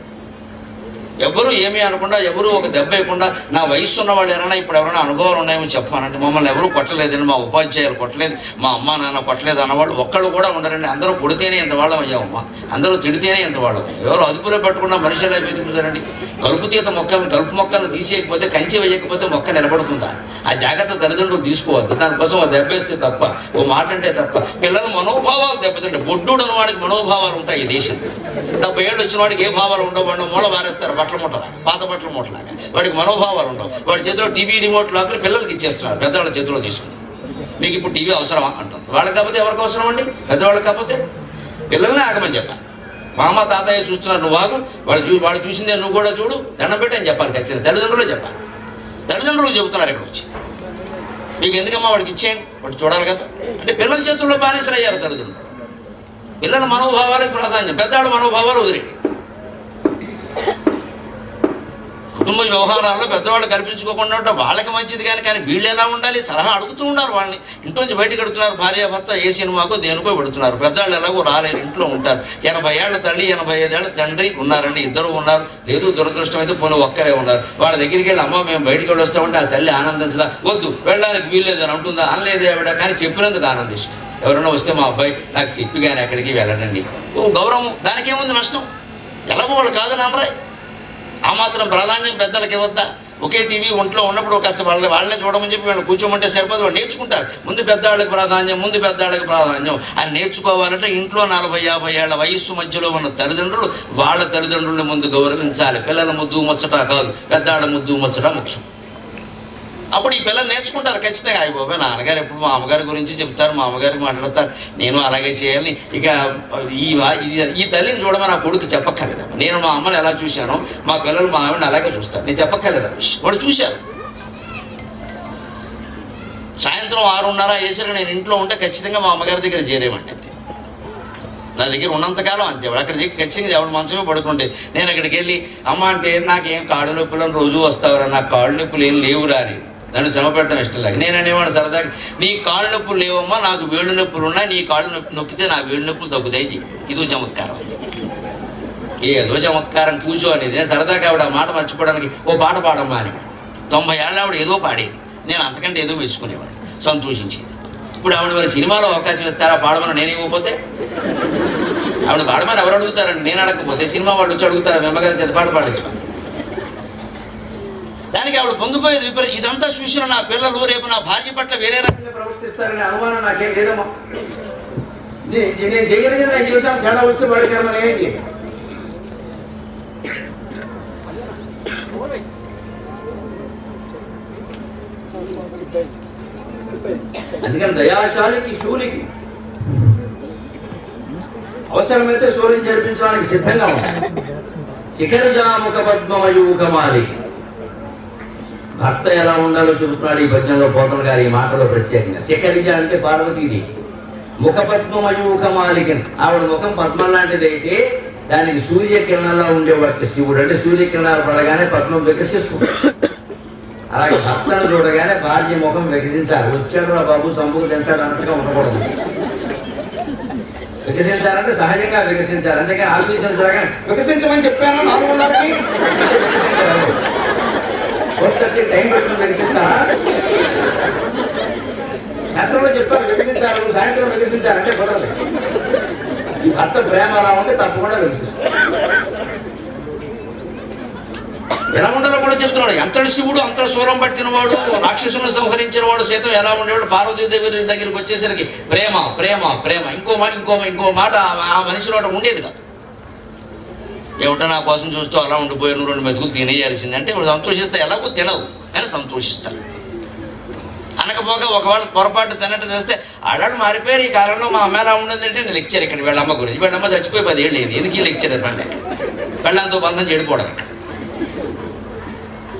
ఎవరు ఏమీ అనకుండా, ఎవరు ఒక దెబ్బ వేయకుండా, నా వయసు ఉన్న వాళ్ళు ఎవరైనా ఇప్పుడు ఎవరైనా అనుభవాలు ఉన్నాయేమో చెప్పానంటే, మమ్మల్ని ఎవరు కొట్టలేదండి, మా ఉపాధ్యాయులు కొట్టలేదు, మా అమ్మ నాన్న కొట్టలేదు అన్నవాళ్ళు ఒక్కళ్ళు కూడా ఉండరండి. అందరూ కొడితేనే ఎంత వాళ్ళం అయ్యామమ్మా, అందరూ తిడితేనే ఎంత వాళ్ళం. ఎవరు అదుపులో పెట్టుకున్నా మనిషి ఎలా వెతుకుతారండి? కలుపు మొక్కలను తీసేయకపోతే, కంచి వేయకపోతే మొక్క నిలబడుతుందా? ఆ జాగ్రత్త తల్లిదండ్రులు తీసుకోవద్దు. దానికోసం ఓ దెబ్బేస్తే తప్ప, ఓ మాట అంటే తప్ప. పిల్లల మనోభావాలు దెబ్బతింటే, బొడ్డుడు అన్న వాడికి మనోభావాలు ఉంటాయి ఈ దేశంలో. 70 ఏళ్ళు వచ్చిన వాడికి ఏ భావాలు ఉండవు, మూల మారేస్తారు బట్టల మూటలాగా, పాత బట్టల మూటలాగా. వాడికి మనోభావాలు ఉండవు. వాడి చేతిలో టీవీ రిమోట్ లాగా పిల్లలకి ఇచ్చేస్తున్నారు, పెద్దవాళ్ళ చేతిలో తీసుకుని. మీకు ఇప్పుడు టీవీ అవసరమా అంటారు. వాళ్ళకి కాకపోతే ఎవరికి అవసరం అండి? పెద్దవాళ్ళకి కాకపోతే పిల్లల్ని ఆగమని చెప్పాలి. మా అమ్మ తాతయ్య చూస్తున్నారు, నువ్వు ఆగు, వాడు చూసిందే నువ్వు కూడా చూడు, దండం పెట్టని చెప్పాలి. ఖచ్చితంగా తల్లిదండ్రులు చెప్పాలి. తల్లిదండ్రులు చెబుతున్నారు ఇక్కడ వచ్చి, మీకు ఎందుకమ్మా వాడికి ఇచ్చేయండి, వాడు చూడాలి కదా అంటే పిల్లల చేతుల్లో బానిసలు అయ్యారు తల్లిదండ్రులు. పిల్లల మనోభావాలకు ప్రాధాన్యం, పెద్దవాళ్ళ మనోభావాలు వదిలేండి. కుటుంబ వ్యవహారాల్లో పెద్దవాళ్ళు కల్పించుకోకుండా ఉంటే వాళ్ళకి మంచిది. కానీ వీళ్ళు ఎలా ఉండాలి సలహా అడుగుతూ ఉన్నారు. వాళ్ళని ఇంట్లోంచి బయటకు పెడుతున్నారు, భార్యాభర్త ఏ సినిమాకో దేనికో పెడుతున్నారు. పెద్దవాళ్ళు ఎలాగో రాలేరు, ఇంట్లో ఉంటారు. 80 ఏళ్ల తల్లి, 85 ఏళ్ల తండ్రి ఉన్నారండి, ఇద్దరు ఉన్నారు. లేదు దురదృష్టం అయితే పోనీ ఒక్కరే ఉన్నారు. వాళ్ళ దగ్గరికి వెళ్ళి అమ్మ మేము బయటికి వెళ్ళి వస్తామంటే ఆ తల్లి ఆనందించదా? వద్దు వెళ్ళడానికి వీల్లేదు అని అంటుందా? అనలేదు ఆవిడ, కానీ చెప్పినందుకు ఆనందిస్తుంది. ఎవరైనా వస్తే మా అబ్బాయి నాకు చెప్పి కానీ ఎక్కడికి వెళ్ళడండి, గౌరవం, దానికేముంది నష్టం? ఎలాగో వాళ్ళు కాదని అనరాయి. ఆ మాత్రం ప్రాధాన్యం పెద్దలకి ఇవ్వద్దా? ఒకే టీవీ ఒంట్లో ఉన్నప్పుడు కాస్త వాళ్ళే చూడమని చెప్పి వాళ్ళు కూర్చోమంటే సరిపోదు, వాళ్ళు నేర్చుకుంటారు. ముందు పెద్దవాళ్ళకి ప్రాధాన్యం అని నేర్చుకోవాలంటే ఇంట్లో 40-50 ఏళ్ల వయస్సు మధ్యలో ఉన్న తల్లిదండ్రులు వాళ్ళ తల్లిదండ్రులను ముందు గౌరవించాలి. పిల్లల ముద్దు ముచ్చట కాదు, పెద్దవాళ్ళ ముద్దు ముచ్చట ముఖ్యం. అప్పుడు ఈ పిల్లలు నేర్చుకుంటారు ఖచ్చితంగా. అయిపోయి నాన్నగారు ఎప్పుడు మా అమ్మగారి గురించి చెప్తారు, మా అమ్మగారికి మాట్లాడతారు, నేను అలాగే చేయాలని. ఇక ఈ తల్లిని చూడమని నా కొడుకు చెప్పక్కర్లేదు. నేను మా అమ్మని ఎలా చూశానో మా పిల్లలు మా ఆవిడని అలాగే చూస్తారు, నేను చెప్పక్కర్లేదు. వాడు చూశారు. సాయంత్రం 6:30 వేసరికి నేను ఇంట్లో ఉంటే ఖచ్చితంగా మా అమ్మగారి దగ్గర చేరేవాడిని. అంతే, నా దగ్గర ఉన్నంతకాలం అంతే. వాడు అక్కడ ఖచ్చితంగా ఎవరి మనసమే పడుకుంటే నేను అక్కడికి వెళ్ళి అమ్మ అంటే నాకేం కాళ్ళు నొప్పులను రోజు వస్తావురా, నాకు కాళ్ళు నొప్పులు ఏం లేవురా అని నన్ను శ్రమ పెట్టడం ఇష్టం లేక నేను అనేవాడు సరదాగా, నీ కాళ్ళు నొప్పులు లేవమ్మా, నాకు వేళ్ళు నొప్పులు ఉన్నాయి, నీ కాళ్ళు నొక్కితే నా వేళ్ళు నొప్పులు తగ్గుతాయి. ఇదో చమత్కారం, ఏదో చమత్కారం కూర్చో అనేది. సరదాగా ఆవిడ ఆ మాట మర్చిపోవడానికి ఓ పాట పాడమ్మా అని 90 ఏళ్ళ ఆవిడ ఏదో పాడేది, నేను అంతకంటే ఏదో మెచ్చుకునేవాడు, సంతోషించేది. ఇప్పుడు ఆవిడ మరి సినిమాలో అవకాశం ఇస్తారా పాడమని నేను ఇవ్వకపోతే? ఆవిడ పాడమని ఎవరు అడుగుతారండి? నేను అడగకపోతే సినిమా వాళ్ళు వచ్చి అడుగుతారా వెమ్మగారి చేత పాట పాడించు? దానికి ఆవిడ పొంగిపోయేది విపరీతం. ఇదంతా చూసిన నా పిల్లలు రేపు నా భార్య పట్ల వేరే రకంగా ప్రవర్తిస్తారనే అనుమానం నాకేం లేదమ్మా. నేను చేయగలిగిన నాకు చేసాను, తేడా వస్తే వాడికి నేనేంటి. అందుకని దయాశాలికి శూలికి అవసరమైతే శూలిని జరిపించడానికి సిద్ధంగా ఉంటాయి. శిఖరజాముఖ పద్మమయూఖమాలికి భర్త ఎలా ఉండాలో చెబుతున్నాడు ఈ పద్యంలో పోతన గారి ఈ మాటలో ప్రత్యేకంగా. శిఖరిజ అంటే పార్వతీదేవి, ముఖపద్మమయూఖమాలికన్, ఆవిడ ముఖం పద్మం లాంటిదైతే దానికి సూర్యకిరణంలో ఉండేవాడు శివుడు. అంటే సూర్యకిరణాలు పడగానే పద్మం వికసిస్తుంది. అలాగే భర్తను చూడగానే భార్య ముఖం వికసించాలి. వచ్చాడు రా బాబు చంపుకు తింటాడు అన్నట్టుగా ఉండకూడదు. వికసించాలంటే సహజంగా వికసించాలి. అంతేకాని ఆలోచించగా వికసించమని చెప్పాను 4:30కి వికసించాలి. 4:30 టైం పెట్టుకుని వికసిస్తారా? శాస్త్రంలో చెప్పారు వికసించాలి, సాయంత్రం వికసించాలంటే కుదరదు. ఈ భర్త ప్రేమ అలా ఉంటే తప్పకుండా వికసిస్తుంది. ఎలా ఉండాలో కూడా చెప్తున్నాడు. ఎంతటి శివుడు అంత శూలం పట్టినవాడు, రాక్షసులను సంహరించిన వాడు సైతం ఎలా ఉండేవాడు. పార్వతీదేవి దగ్గరికి వచ్చేసరికి ప్రేమ ప్రేమ ప్రేమ. ఇంకో మాట ఆ మనిషిలో ఉండేది కాదు. ఏమిటో నా కోసం చూస్తూ అలా ఉండిపోయాను, 2 మెతుకులు తినేయాల్సింది అంటే ఇప్పుడు సంతోషిస్తా. ఎలాగో తినవు కానీ సంతోషిస్తారు. అనకపోగా ఒకవేళ పొరపాటు తిన్నట్టు తెలిస్తే ఆడాడు మారిపోయారు. ఈ కాలంలో మా అమ్మ ఎలా ఉండదంటే నేను లెక్చర్ ఇక్కడ వీళ్ళమ్మ గురించి. వీళ్ళమ్మ చచ్చిపోయి 10 ఏళ్ళు లేదు. ఎందుకు ఈ లెక్చర్ పండి పెళ్ళంతో బంధం చెడిపోవడం.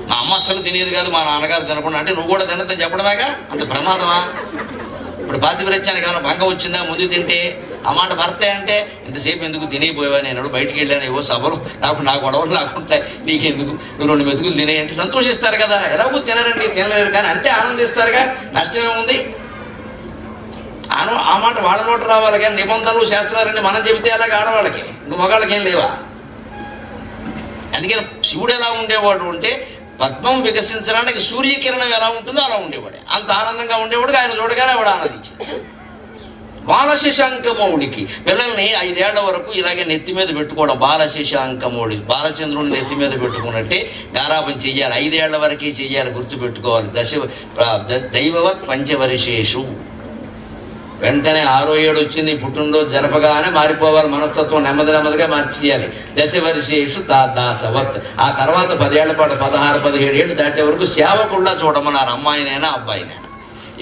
మా అమ్మ అస్సలు తినేది కాదు, మా నాన్నగారు తినకుండా. అంటే నువ్వు కూడా తినద్దని చెప్పడమేగా, అంత ప్రమాదమా? ఇప్పుడు పాతివ్రత్యానికి ఏమైనా భంగం వచ్చిందా ముందు తింటే? ఆ మాట భర్తే అంటే ఇంతసేపు ఎందుకు తినేపోయావా, నేను బయటికి వెళ్ళాను, ఏవో సభలు నా గొడవలు నాకుంటాయి, నీకెందుకు, నువ్వు 2 మెతుకులు తినేయంటే సంతోషిస్తారు కదా. ఎలాగో తినరండి, తినలేరు కానీ అంటే ఆనందిస్తారుగా. నష్టమేముంది? ఆ మాట వాళ్ళ నోట రావాలి కానీ నిబంధనలు శాస్త్రాలన్నీ మనం చెబితే అలాగే ఆడవాళ్ళకి, ఇంక మగాళ్ళకి ఏం లేవా? అందుకని శివుడు ఎలా ఉండేవాడు అంటే పద్మం వికసించడానికి సూర్యకిరణం ఎలా ఉంటుందో అలా ఉండేవాడే. అంత ఆనందంగా ఉండేవాడు. ఆయన చూడగానే వాడు ఆనందించాడు. బాలశశాంకమౌళికి పిల్లల్ని 5 ఏళ్ల వరకు ఇలాగే నెత్తి మీద పెట్టుకోవడం. బాలశశాంకమౌళి బాలచంద్రుడిని నెత్తి మీద పెట్టుకున్నట్టే గారాబం చెయ్యాలి. 5 ఏళ్ల వరకే చెయ్యాలి, గుర్తుపెట్టుకోవాలి. దైవవత్ పంచవర్షేషు. వెంటనే 6వ ఏడు వచ్చింది, పుట్టినరోజు జరపగానే మారిపోవాలి మనస్తత్వం. నెమ్మదిగా మార్చేయాలి. దశవర్షేషు దాసవత్. ఆ తర్వాత 10 ఏళ్ల పాటు 16, 17 ఏళ్ళు దాటే వరకు సేవకుల్లా చూడమన్నారు, అమ్మాయినైనా అబ్బాయినైనా.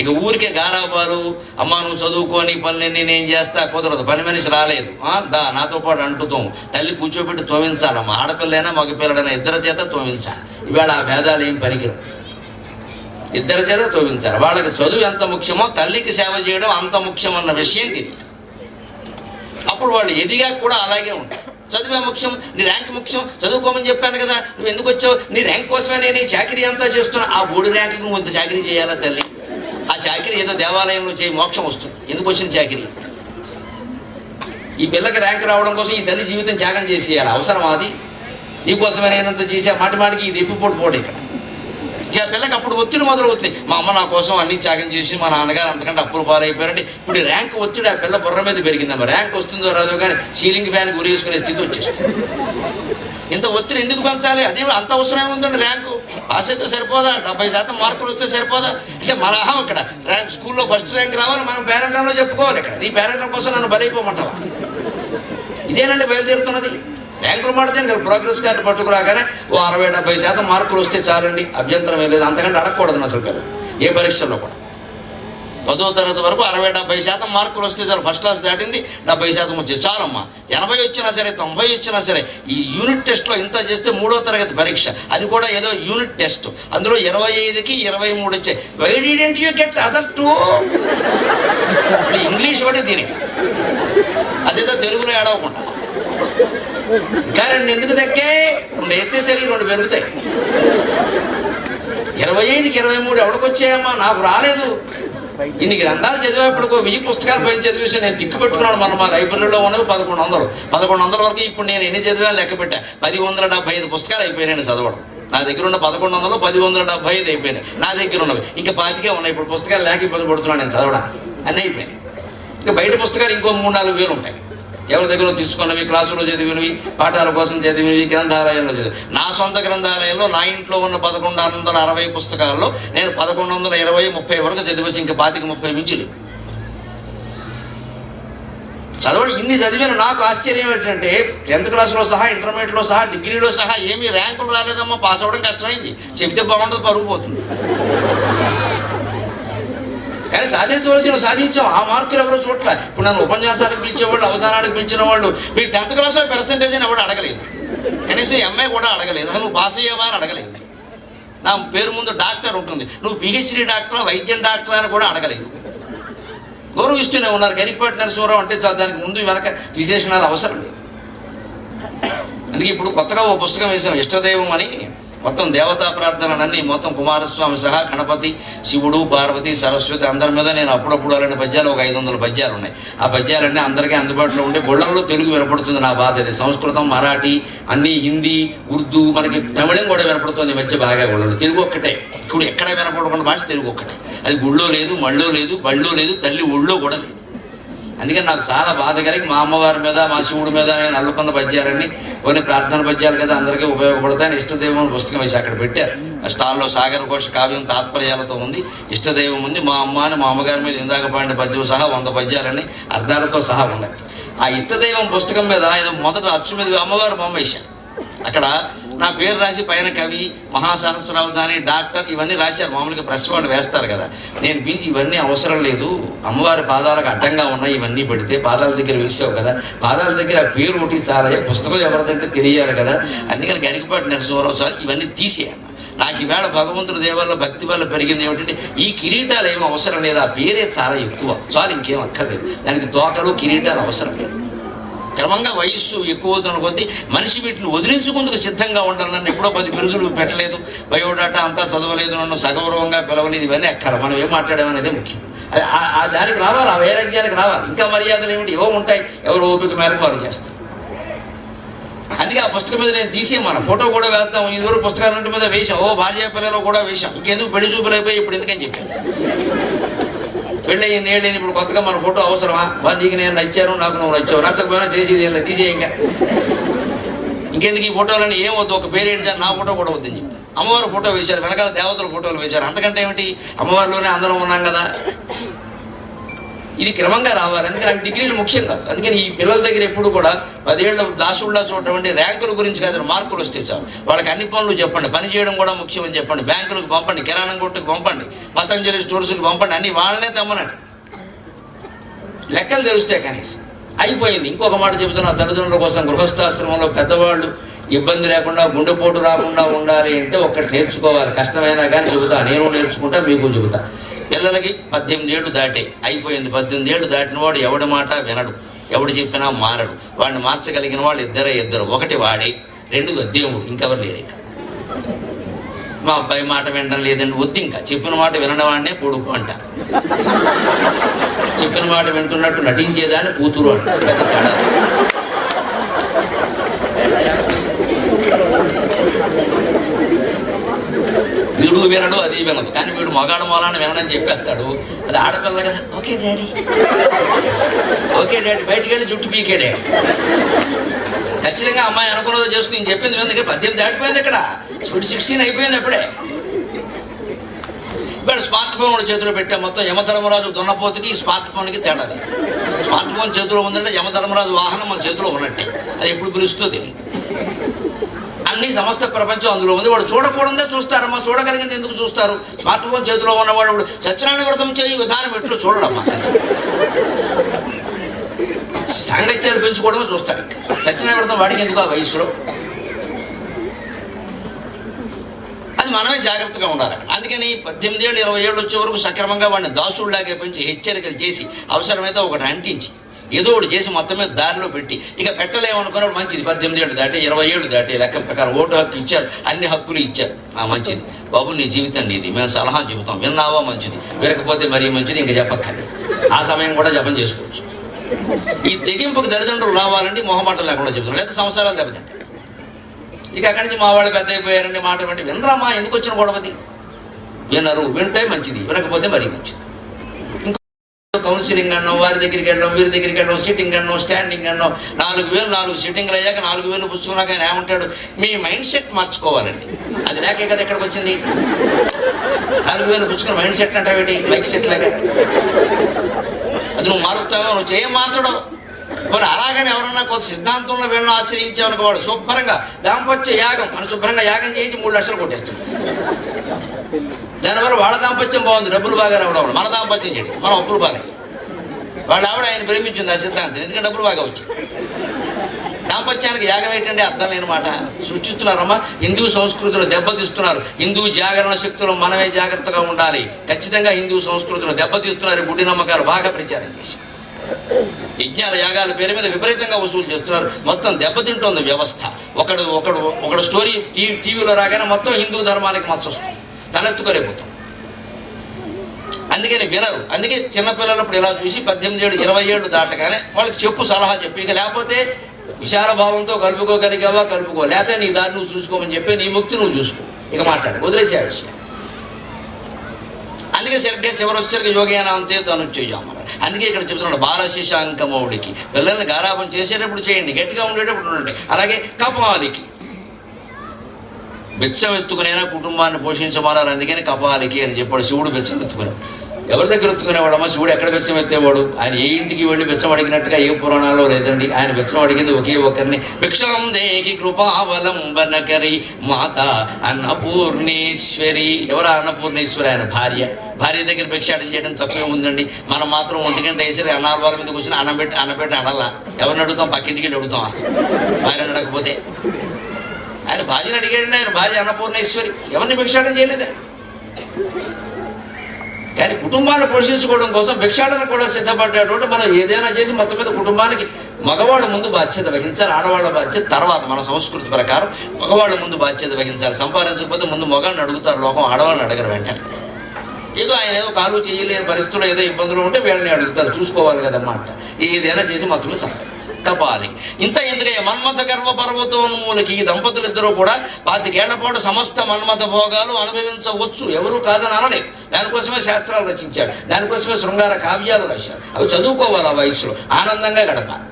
ఇక ఊరికే గారాబాలు, అమ్మ నువ్వు చదువుకొని పనులన్నీ నేను చేస్తా కుదరదు. పని మనిషి రాలేదు, నాతో పాటు అంటుతాం. తల్లి కూర్చోబెట్టి తోమించాలమ్మా. ఆడపిల్లైనా మగపిల్లడైనా ఇద్దరి చేత తోమించాలి. ఇవాళ ఆ భేదాలు ఏం పనికిరావు, ఇద్దరి చేత తోమించాలి. వాళ్ళకి చదువు ఎంత ముఖ్యమో తల్లికి సేవ చేయడం అంత ముఖ్యమన్న విషయం తెలియదు. అప్పుడు వాళ్ళు ఎదిగా కూడా అలాగే ఉంటారు. చదువే ముఖ్యం, నీ ర్యాంక్ ముఖ్యం, చదువుకోమని చెప్పాను కదా, నువ్వు ఎందుకు వచ్చావు, నీ ర్యాంక్ కోసమే నేను ఈ చాకరీ అంతా చేస్తున్నా. ఆ 3 ర్యాంకుకి నువ్వు ఇంత చాకరీ చేయాలా తల్లి? ఆ చాకరీ ఏదో దేవాలయంలో చేయి, మోక్షం వస్తుంది. ఎందుకు వచ్చిన చాకరీ? ఈ పిల్లకి ర్యాంక్ రావడం కోసం ఈ తల్లి జీవితం త్యాగం చేసేయాలి. అవసరం అది? నీకోసమే నేనంత చేసే మాటికి ఇది ఎప్పిపోటు ఇక్కడ. ఇక పిల్లకి అప్పుడు ఒత్తిడి మొదలవుతుంది. మా అమ్మ నా కోసం అన్ని త్యాగం చేసి మా నాన్నగారు అంతకంటే అప్పులు పాలైపోయారంటే ఇప్పుడు ర్యాంక్ ఒత్తిడి ఆ పిల్ల బుర్ర మీద పెరిగిందమ్మా. ర్యాంక్ వస్తుందో రాదో కానీ సీలింగ్ ఫ్యాన్ గురేసుకునే స్థితి వచ్చేస్తుంది. ఇంత ఒత్తిడి ఎందుకు పెంచాలి? అదే అంత అవసరం ఏముందండి? ర్యాంకు పాస్ అయితే సరిపోదా? 70% మార్కులు వస్తే సరిపోదా? అంటే మన ఇక్కడ ర్యాంక్ స్కూల్లో ఫస్ట్ ర్యాంక్ రావాలి, మనం పేరెంటంలో చెప్పుకోవాలి. ఇక్కడ నీ పేరెంటం కోసం నన్ను బలైపోమంటావా? ఇదేనండి బయలుదేరుతున్నది. ర్యాంకులు మాడితే ప్రోగ్రెస్ కార్డు పట్టుకురాగానే 60-70% మార్కులు వస్తే చాలండి, అభ్యంతరం ఏం లేదు. అంతకంటే అడగకూడదు అసలు కదా ఏ పరీక్షల్లో కూడా. 10వ తరగతి వరకు 60-70% మార్కులు వస్తే చాలు. ఫస్ట్ క్లాస్ దాటింది 70% వచ్చేది చాలమ్మా. 80 వచ్చినా సరే 90 వచ్చినా సరే ఈ యూనిట్ టెస్ట్లో ఇంత చేస్తే 3వ తరగతి పరీక్ష, అది కూడా ఏదో యూనిట్ టెస్ట్, అందులో 25కి 23 వచ్చాయి. Why didn't you get other 2? English ఒకటి దీనికి, అదేదో తెలుగులో ఏడవకుండా. ఇంకా 2 ఎందుకు తగ్గే? 2 ఎత్తేసరి 2 పెరుగుతాయి. 25కి 23 ఎవడికొచ్చాయమ్మా? నాకు రాలేదు. ఇన్ని గ్రంథాలు చదివేప్పటికో 1000 పుస్తకాలు పైన చదివేసి నేను తిక్కు పెట్టుకున్నాను. మా లైబ్రరీలో ఉన్నవి 1100 వరకు. ఇప్పుడు నేను ఎన్ని చదివాను లెక్క పెట్టా. 1075 పుస్తకాలు అయిపోయినాయి చదవడం. నా దగ్గర ఉన్న 1100 1075 అయిపోయినాయి నా దగ్గర ఉన్నవి. ఇంకా 25 ఉన్నాయి. ఇప్పుడు పుస్తకాలు లేక ఇబ్బంది పడుతున్నాను నేను చదవడానికి. అన్నీ అయిపోయినాయి. ఇంకా బయట పుస్తకాలు ఇంకో 3-4 వేలు ఉంటాయి. ఎవరి దగ్గర తీసుకున్నవి, క్లాసులో చదివినవి, పాఠాల కోసం చదివినవి, గ్రంథాలయంలో చదివి. నా సొంత గ్రంథాలయంలో నా ఇంట్లో ఉన్న 1160 పుస్తకాల్లో నేను 1120-30 వరకు చదివేసి ఇంకా 25-30 మించులు చదవడం. ఇన్ని చదివిన నాకు ఆశ్చర్యం ఏంటంటే 10th క్లాస్లో సహా, ఇంటర్మీడియట్లో సహా, డిగ్రీలో సహా ఏమీ ర్యాంకులు రాలేదమ్మా. పాస్ అవ్వడం కష్టమైంది. చెబితే బాగుంటుంది, పరుగు పోతుంది. కానీ సాధించవలసి సాధించాం. ఆ మార్కులు ఎవరో చోట్ల. ఇప్పుడు నన్ను ఉపన్యాసాలకు పిలిచేవాళ్ళు, అవధానానికి పిలిచిన వాళ్ళు మీరు 10th క్లాస్లో పర్సెంటేజ్ అని ఎవరు అడగలేదు. కనీసం ఎంఏ కూడా అడగలేదు. నువ్వు పాస్ అయ్యావా అని అడగలేదు. నా పేరు ముందు డాక్టర్ ఉంటుంది, నువ్వు PhD డాక్టర్, వైద్యం డాక్టర్ అని కూడా అడగలేదు. గౌరవిస్తూనే ఉన్నారు. గరికపాటి నరసింహారావు అంటే చాలా దానికి ముందు వెనక విశేషణాలు అవసరం లేదు. అందుకే ఇప్పుడు కొత్తగా ఓ పుస్తకం వేసాం, ఇష్టదైవం అని. మొత్తం దేవతా ప్రార్థనలన్నీ మొత్తం కుమారస్వామి సహా గణపతి, శివుడు, పార్వతి, సరస్వతి అందరి మీద నేను అప్పుడప్పుడు అలాంటి పద్యాలు ఒక 500 పద్యాలు ఉన్నాయి. ఆ పద్యాలన్నీ అందరికీ అందుబాటులో ఉండే గొళ్ళల్లో తెలుగు వినపడుతుంది. నా బాధ అది. సంస్కృతం, మరాఠీ, అన్ని హిందీ, ఉర్దూ, మనకి తమిళం కూడా వినపడుతుంది ఈ మధ్య బాగా గొళ్ళలో. తెలుగు ఒక్కటే ఇప్పుడు ఎక్కడ వినపడకుండా భాష తెలుగు ఒక్కటే. అది గుళ్ళో లేదు, మళ్ళో లేదు, బళ్ళో లేదు, తల్లి ఒళ్ళో కూడా లేదు. అందుకని నాకు చాలా బాధ కలిగి మా అమ్మవారి మీద, మా శివుడి మీద నేను అల్లుకున్న పద్యాలన్నీ కొన్ని ప్రార్థన పద్యాలు కదా అందరికీ ఉపయోగపడతాయని ఇష్టదైవం పుస్తకం వేసి అక్కడ పెట్టారు. స్టాల్లో సాగర ఘోష కావ్యం తాత్పర్యాలతో ఉంది, ఇష్టదైవం ఉంది. మా అమ్మ అని మా అమ్మగారి మీద ఇందాక పాడిన పద్యం సహా 100 పద్యాలన్నీ అర్థాలతో సహా ఉన్నాయి. ఆ ఇష్టదైవం పుస్తకం మీద ఏదో మొదట అచ్చు మీద అమ్మవారు బొమ్మ వేశారు. అక్కడ నా పేరు రాసి పైన కవి, మహాసహస్రావధాని, డాక్టర్ ఇవన్నీ రాశారు. మామూలుగా ప్రెస్ వాళ్ళు వేస్తారు కదా. నేను పిలిచి ఇవన్నీ అవసరం లేదు, అమ్మవారి పాదాలకు అడ్డంగా ఉన్నాయి, ఇవన్నీ పెడితే పాదాల దగ్గర వేసావు కదా, పాదాల దగ్గర ఆ పేరు ఒకటి చాలా, పుస్తకం ఎవరిదంటే తెలియాలి కదా. అందుకని గరికపాటి నరసింహారావు సార్ ఇవన్నీ తీసేయాలి. నాకు ఈవేళ భగవంతుడి దేవల్ల భక్తి వల్ల పెరిగింది ఏమిటంటే ఈ కిరీటాలు ఏమీ అవసరం లేదు, ఆ పేరే చాలా ఎక్కువ చాలు, ఇంకేం అక్కర్లేదు. దానికి తోకలు కిరీటాలు అవసరం లేదు. క్రమంగా వయస్సు ఎక్కువ అవుతున్న కొద్దీ మనిషి వీటిని వదిలించుకుందుకు సిద్ధంగా ఉండాలి. నన్ను ఎప్పుడో 10 బిరుదులు పెట్టలేదు, బయోడాటా అంతా చదవలేదు, నన్ను సగౌరవంగా పిలవలేదు, ఇవన్నీ అక్కర. మనం ఏం మాట్లాడామనేదే ముఖ్యం. ఆ దానికి రావాలి, ఆ వైరాగ్యానికి రావాలి. ఇంకా మర్యాదలు ఏమిటి ఏవో ఉంటాయి, ఎవరు ఓపిక మేరకు వారు చేస్తారు. అందుకే ఆ పుస్తకం మీద నేను తీసే మన ఫోటో కూడా వేస్తాం. ఇదివరకు పుస్తకాలంటి మీద వేసాం, ఓ భార్య పిల్లలు కూడా వేసాం. ఇంకెందుకు పెళ్లి చూపులైపోయి ఇప్పుడు ఎందుకని చెప్పాను. పెళ్ళి నేళ్ళని ఇప్పుడు కొత్తగా మన ఫోటో అవసరమా? నీకు నేను నచ్చాను, నాకు నువ్వు నచ్చావు, నచ్చకపోయినా చేసేది ఏం తీసేయి. ఇంకెందుకు ఈ ఫోటోలని ఏం వద్దు, ఒక పేరు ఏంటి, నా ఫోటో కూడా వద్దని చెప్తాను. అమ్మవారి ఫోటో వేశారు, వెనకాల దేవతల ఫోటోలు వేశారు. అంతకంటే ఏమిటి, అమ్మవారిలోనే అందరం ఉన్నాం కదా. ఇది క్రమంగా రావాలి. అందుకని డిగ్రీలు ముఖ్యం కాదు. అందుకని ఈ పిల్లల దగ్గర ఎప్పుడు కూడా 10 ఏళ్ళ దాసుల్లా చూడటం ర్యాంకుల గురించి కాదు, మార్కులు వస్తే చాలు. వాళ్ళకి అన్ని పనులు చెప్పండి, పని చేయడం కూడా ముఖ్యం అని చెప్పండి. బ్యాంకులకు పంపండి, కిరాణం కొట్టుకు పంపండి, పతంజలి స్టోర్స్కి పంపండి, అన్ని వాళ్ళనే తెమ్మనండి. లెక్కలు తెలుస్తే కనీసం అయిపోయింది. ఇంకొక మాట చెబుతున్నా, తల్లిదండ్రుల కోసం గృహస్థాశ్రమంలో పెద్దవాళ్ళు ఇబ్బంది లేకుండా, గుండెపోటు రాకుండా ఉండాలి అంటే ఒక్కటి నేర్చుకోవాలి. కష్టమైనా కానీ చెబుతా, నేను నేర్చుకుంటా, మీకు చెబుతా. పిల్లలకి 18 ఏళ్ళు దాటే అయిపోయింది. 18 ఏళ్ళు దాటిన వాడు ఎవడి మాట వినడు, ఎవడు చెప్పినా మారడు. వాడిని మార్చగలిగిన వాళ్ళు ఇద్దరు. ఒకటి వాడే, 2 దేవుడు, ఇంకెవరు లేరు. మా అబ్బాయి మాట వినడం లేదండి, వద్దు. ఇంకా చెప్పిన మాట వినడం వాడినే కొడుకు అంట, చెప్పిన మాట వింటున్నట్టు నటించేదాన్ని కూతురు అంట. పెద్ద తేడా. వీడు వినడు, అది వినదు. కానీ వీడు మగాడు మూలాన్ని వినడని చెప్పేస్తాడు. అది ఆడపిల్ల కదా, ఓకే డాడీ, ఓకే డాడీ, బయటికి వెళ్ళి జుట్టు పీకే డాడీ. ఖచ్చితంగా అమ్మాయి అనుకున్నదో చేస్తుంది. నేను చెప్పింది విందుకే 18 దాటిపోయింది, ఇక్కడ 16 అయిపోయింది అప్పుడే. ఇప్పుడు స్మార్ట్ ఫోన్ కూడా చేతిలో పెట్టా. మొత్తం యమధర్మరాజు దున్నపోతుకి స్మార్ట్ ఫోన్కి తేడా. స్మార్ట్ ఫోన్ చేతిలో ఉందంటే యమధర్మరాజు వాహనం మన చేతిలో ఉన్నట్టే, అది ఎప్పుడు పిలుస్తుందో తెలియదు. అన్ని సమస్త ప్రపంచం అందులో ఉంది. వాడు చూడకూడదే చూస్తారమ్మా, చూడగలిగింది ఎందుకు చూస్తారు? స్మార్ట్ ఫోన్ చేతిలో ఉన్నవాడు ఇప్పుడు సత్యనారాయణ వ్రతం చేయి విధానం ఎట్లు చూడడమ్మా. సాంగత్యాలు పెంచుకోవడమే చూస్తాడు. ఇంకా సత్యనారాయణ వ్రతం వాడికి ఎందుకు ఆ వయసులో? అది మనమే జాగ్రత్తగా ఉండాలి. అందుకని 18 ఏళ్ళు 20 ఏళ్ళు వచ్చే వరకు సక్రమంగా వాడిని దాసుడిలాగే పెంచి హెచ్చరికలు చేసి అవసరమైతే ఒకటి అంటించి ఏదో ఒకటి చేసి మొత్తం మీద దారిలో పెట్టి ఇక పెట్టలేమనుకున్నాడు. మంచిది, 18 ఏళ్ళు దాటి 20 ఏళ్ళు దాటి లెక్క ప్రకారం ఓటు హక్కు ఇచ్చారు, అన్ని హక్కులు ఇచ్చారు. మంచిది బాబు, నీ జీవితం నీది, మేము సలహా చెబుతాం, విన్నావా మంచిది, వినకపోతే మరీ మంచిది, ఇంకా చెప్పక్కర్లేదు. ఆ సమయం కూడా జపం చేసుకోవచ్చు. ఈ తెగింపుకు తల్లిదండ్రులు రావాలండి, మొహమాటం లేకుండా చెబుతున్నాం, లేదా సంవత్సరాలు దెబ్బతింటాయి. ఇక అక్కడి నుంచి మా వాళ్ళు పెద్ద అయిపోయారండి, మాట అంటే వినరామా, ఎందుకు వచ్చిన గొడవది? వినరు, వింటే మంచిది, వినకపోతే మరీ మంచిది. కౌన్సిలింగ్ అన్నాం, వారి దగ్గరికి వెళ్ళడం, వీరి దగ్గరికి వెళ్ళడం, సిట్టింగ్ అన్నాం, స్టాండింగ్ అన్నాం. 4000 4 సిట్టింగ్లు అయ్యాక 4000 పుచ్చుకున్నాక ఆయన ఏమంటాడు, మీ మైండ్ సెట్ మార్చుకోవాలండి. అది లేకే కదా ఎక్కడికి వచ్చింది. 4000 పుచ్చుకుని మైండ్ సెట్ అంటావేటి, మైక్ సెట్ లాగా. అది నువ్వు మారుతావో, నువ్వు చేయం మార్చడం. మరి అలాగని ఎవరన్నా కొంత సిద్ధాంతంలో వీళ్ళని ఆశ్రయించామనుకో, వాడు శుభ్రంగా దాంపత్య యాగం అని శుభ్రంగా యాగం చేయించి 3 లక్షలు కొట్టేస్తాడు. దానివల్ల వాళ్ళ దాంపత్యం బాగుంది, డబ్బులు బాగా రావడం, మన దాంపత్యం చేయడం, మన అప్పులు బాగా. వాళ్ళ ఆవిడ ఆయన ప్రేమించింది ఆ సిద్ధాంతం, ఎందుకంటే డబ్బులు బాగా వచ్చాయి. దాంపత్యానికి యాగం ఏంటంటే అర్థం లేని మాట సృష్టిస్తున్నారమ్మా. హిందూ సంస్కృతిలో దెబ్బతీస్తున్నారు. హిందూ జాగరణ శక్తులు మనమే జాగ్రత్తగా ఉండాలి. ఖచ్చితంగా హిందూ సంస్కృతిలో దెబ్బతీస్తున్నారు. గుడి నమ్మకాలు బాగా ప్రచారం చేసి యజ్ఞాల యాగాల పేరు మీద విపరీతంగా వసూలు చేస్తున్నారు. మొత్తం దెబ్బతింటోంది వ్యవస్థ. ఒకడు స్టోరీ టీవీలో రాగానే మొత్తం హిందూ ధర్మానికి మచ్చొస్తుంది, తలెత్తుకోలేకపోతాం. అందుకని వినరు. అందుకే చిన్నపిల్లలప్పుడు ఇలా చూసి 18 ఏళ్ళు 20 ఏళ్ళు దాటగానే వాళ్ళకి చెప్పు, సలహా చెప్పి, ఇక లేకపోతే విశాల భావంతో కలుపుకోగలిగావా కలుపుకో, లేకపోతే నీ దారి నువ్వు చూసుకోమని చెప్పి నీ ముక్తి నువ్వు చూసుకో, ఇక మాట్లాడు, వదిలేసే ఆ విషయం. అందుకే సరిగ్గా చివరొచ్చరికి యోగేనా అంతే తను చెయ్యమన్నారు. అందుకే ఇక్కడ చెబుతున్నాడు బాలశశాంకమౌడికి పిల్లల్ని గారాబం చేసేటప్పుడు చేయండి, గట్టిగా ఉండేటప్పుడు ఉండండి. అలాగే కపాలికి బిచ్చం ఎత్తుకునైనా కుటుంబాన్ని పోషించమన్నారు. అందుకని కపాలికి అని చెప్పాడు. శివుడు బిచ్చం ఎత్తుకున్నాడు. ఎవరి దగ్గర ఎత్తుకునేవాడమ్మా శివుడు? ఎక్కడ బిచ్చం ఎత్తేవాడు? ఆయన ఏ ఇంటికి వెళ్ళి బిచ్చం అడిగినట్టుగా ఏ పురాణాల్లో లేదండి. ఆయన బిచ్చం అడిగింది ఒకే ఒకరిని. భిక్షం దేహి కృపావలంబనకరి మాత అన్నపూర్ణేశ్వరి. ఎవరు అన్నపూర్ణేశ్వరి? ఆయన భార్య దగ్గర భిక్షాటం చేయడం తప్పే ఉందండి. మనం మాత్రం 1 గంట వేసి అన్నాల వాళ్ళ మీద కూర్చొని అన్నం పెట్టి అనలా. ఎవరిని అడుగుతాం? పక్కింటికి వెళ్ళి అడుగుతామా? భార్యను అడగకపోతే? ఆయన భార్యను అడిగాడండి. ఆయన భార్య అన్నపూర్ణేశ్వరి. ఎవరిని భిక్షాటం చేయలేదా? కానీ కుటుంబాన్ని పోషించుకోవడం కోసం భిక్షాటన కూడా సిద్ధపడ్డాడు. మనం ఏదైనా చేసి మొత్తం మీద కుటుంబానికి మగవాళ్ళ ముందు బాధ్యత వహించాలి, ఆడవాళ్ళ బాధ్యత తర్వాత. మన సంస్కృతి ప్రకారం మగవాళ్ళ ముందు బాధ్యత వహించాలి. సంపాదించకపోతే ముందు మగాళ్ళని అడుగుతారు లోకం, ఆడవాళ్ళని అడగరు వెంటనే. ఏదో ఆయన ఏదో కాలు చేయలేని పరిస్థితుల్లో ఏదో ఇబ్బందులు ఉంటే వీళ్ళని అడుగుతారు, చూసుకోవాలి కదమ్మా అంట. ఏదైనా చేసి మొత్తమే సంపాదించాలి. కపాలి ఇంత ఎందుకయ్యా? మన్మథ గర్వ పర్వతోన్మూలకి ఈ దంపతులిద్దరూ కూడా 25 ఏళ్ల పాటు సమస్త మన్మథ భోగాలు అనుభవించవచ్చు, ఎవరు కాదని అనలేదు. దానికోసమే శాస్త్రాలు రచించాడు, దానికోసమే శృంగార కావ్యాలు రాశాడు. అవి చదువుకోవాలి, ఆ వయసులో ఆనందంగా గడపాలి.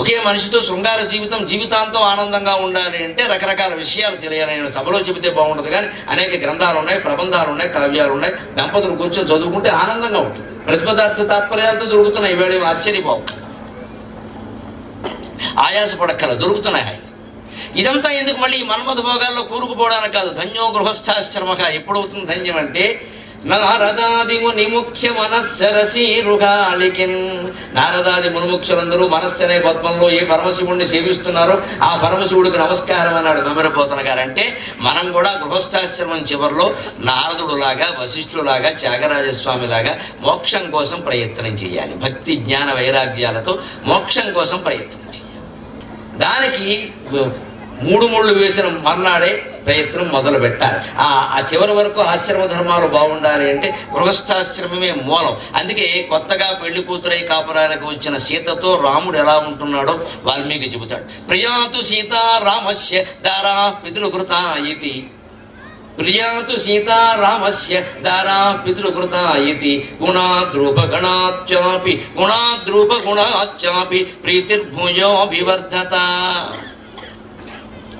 ఒకే మనిషితో శృంగార జీవితాంతం ఆనందంగా ఉండాలి అంటే రకరకాల విషయాలు తెలియాలి. నేను సభలో చెబితే బాగుండదు, కానీ అనేక గ్రంథాలు ఉన్నాయి, ప్రబంధాలు ఉన్నాయి, కావ్యాలు ఉన్నాయి. దంపతులు కూర్చొని చదువుకుంటే ఆనందంగా ఉంటుంది. ప్రతిపదార్థ తాత్పర్యాలతో దొరుకుతున్నాయి. ఇవాళ ఆశ్చర్యపోక, ఆయాసపడక్కల దొరుకుతున్నాయి. ఇదంతా ఎందుకు? మళ్ళీ ఈ మన్మథ భోగాల్లో కూరుకుపోవడానికి కాదు. ధన్యో గృహస్థాశ్రమక. ఎప్పుడవుతుంది ధన్యం అంటే నారదాది మునిముఖ్య మనస్సరసీరుగాళికిన్. నారదాది మునిముఖ్యులందరూ మనస్సు అనే పద్మంలో ఏ పరమశివుడిని సేవిస్తున్నారో ఆ పరమశివుడికి నమస్కారం అన్నాడు గమరపోతన గారు. అంటే మనం కూడా గృహస్థాశ్రమం చివరిలో నారదుడులాగా, వశిష్ఠులాగా, త్యాగరాజస్వామిలాగా మోక్షం కోసం ప్రయత్నం చేయాలి. భక్తి జ్ఞాన వైరాగ్యాలతో మోక్షం కోసం ప్రయత్నం చేయాలి. దానికి 3 ముళ్ళు వేసిన మర్నాడే ప్రయత్నం మొదలు పెట్టాలి. ఆ చివరి వరకు ఆశ్రమ ధర్మాలు బాగుండాలి అంటే గృహస్థాశ్రమమే మూలం. అందుకే కొత్తగా పెళ్లి కూతురై కాపురానికి వచ్చిన సీతతో రాముడు ఎలా ఉంటున్నాడో వాల్మీకి చెబుతాడు. ప్రియాతు సీతారామస్య దారా పితృకృత ఇతి. ప్రియాతు సీతారామస్య దారా పితృకృత ఇతి. గుణాద్రూపగుణాచ్చాపి ప్రీతిర్భూయోభివర్ధత.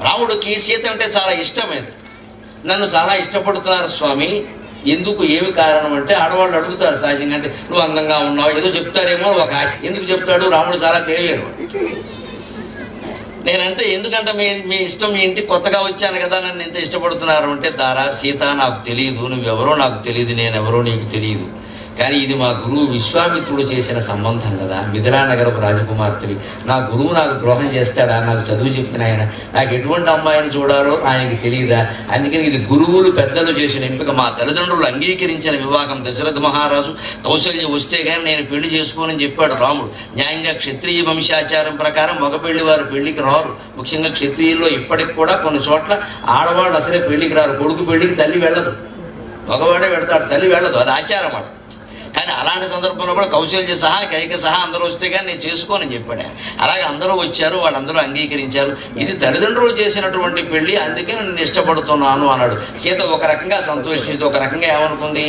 రాముడికి సీత అంటే చాలా ఇష్టమైంది. నన్ను చాలా ఇష్టపడుతున్నారు స్వామి, ఎందుకు, ఏమి కారణం అంటే ఆడవాళ్ళు అడుగుతారు సహజంగా. అంటే నువ్వు అందంగా ఉన్నావు ఏదో చెప్తారేమో ఒక ఆశ. ఎందుకు చెప్తాడు? రాముడు చాలా తెలియను. నేనంటే ఎందుకంటే మీ ఇష్టం, మీ ఇంటికి కొత్తగా వచ్చాను కదా, నన్ను ఎంత ఇష్టపడుతున్నారు అంటే, దారా సీత నాకు తెలియదు, నువ్వెవరో నాకు తెలియదు, నేనెవరో నీకు తెలియదు, కానీ ఇది మా గురువు విశ్వామిత్రుడు చేసిన సంబంధం కదా. మిథిలానగరపు రాజకుమార్తెవి. నా గురువు నాకు ద్రోహం చేస్తాడా? నాకు చదువు చెప్పిన ఆయన నాకు ఎటువంటి అమ్మాయిని చూడాలో ఆయనకి తెలియదా? అందుకని ఇది గురువులు పెద్దలు చేసిన ఎంపిక. మా తల్లిదండ్రులు అంగీకరించిన వివాహం. దశరథ మహారాజు కౌశల్య వస్తే కానీ నేను పెళ్లి చేసుకోనని చెప్పాడు రాముడు. న్యాయంగా క్షత్రియ వంశాచారం ప్రకారం మగ పెళ్లి వారు పెళ్లికి రారు. ముఖ్యంగా క్షత్రియుల్లో ఇప్పటికి కూడా కొన్ని చోట్ల ఆడవాళ్ళు అసలే పెళ్లికి రారు. కొడుకు పెళ్లికి తల్లి వెళ్ళదు, మగవాడే వెళతాడు, తల్లి వెళ్ళదు. అది ఆచారం అన్నమాట. కానీ అలాంటి సందర్భంలో కూడా కౌశల్య సహా కైక సహా అందరూ వస్తే కానీ నేను చేసుకోనని చెప్పాడు. అలాగే అందరూ వచ్చారు, వాళ్ళందరూ అంగీకరించారు. ఇది తల్లిదండ్రులు చేసినటువంటి పెళ్లి, అందుకే నేను ఇష్టపడుతున్నాను అన్నాడు. సీత ఒక రకంగా సంతోషించింది, ఒక రకంగా ఏమనుకుంది?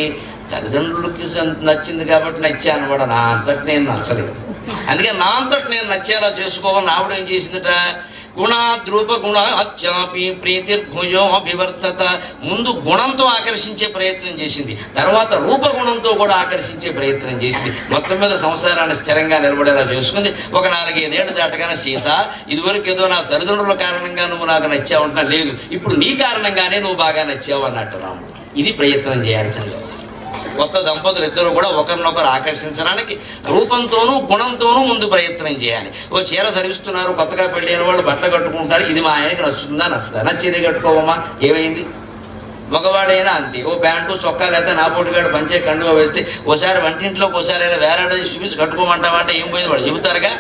తల్లిదండ్రులకి నచ్చింది కాబట్టి నచ్చాను కూడా, నా అంతటి నేను నచ్చలేదు. అందుకే నా అంతటి నేను నచ్చేలా చేసుకోవాలని ఆవిడ ఏం చేసిందట? గుణాద్రూపగుణాచ్చాపి ప్రీతిర్భూయోభివర్ధత. ముందు గుణంతో ఆకర్షించే ప్రయత్నం చేసింది, తర్వాత రూపగుణంతో కూడా ఆకర్షించే ప్రయత్నం చేసింది. మొత్తం మీద సంసారాన్ని స్థిరంగా నిలబడేలా చేసుకుంది. ఒక 4-5 ఏళ్ళు దాటగానే సీత, ఇదివరకు ఏదో నా తల్లిదండ్రుల కారణంగా నువ్వు నాకు నచ్చావుంటున్నా, లేదు ఇప్పుడు నీ కారణంగానే నువ్వు బాగా నచ్చావు అన్నట్టు రాముడు. ఇది ప్రయత్నం చేయాల్సింది. కొత్త దంపతులు ఇద్దరు కూడా ఒకరినొకరు ఆకర్షించడానికి రూపంతోనూ గుణంతోనూ ముందు ప్రయత్నం చేయాలి. ఓ చీర ధరిస్తున్నారు, కొత్తగా పెళ్ళి అయిన వాళ్ళు బట్టలు కట్టుకుంటారు, ఇది మా ఆయనకి నచ్చుతుందా నచ్చుదా, నా చీర కట్టుకోవమ్మా, ఏమైంది? మగవాడైనా అంతే, ఓ ప్యాంటు చొక్కా లేకపోతే నా పోటీగాడు పంచే కండుగా వేస్తే ఓసారి వంటింట్లోకి ఒకసారి అయినా వేలాడ చూపించి కట్టుకోమంటావా అంటే ఏం పోయింది, వాడు చెబుతారుగా,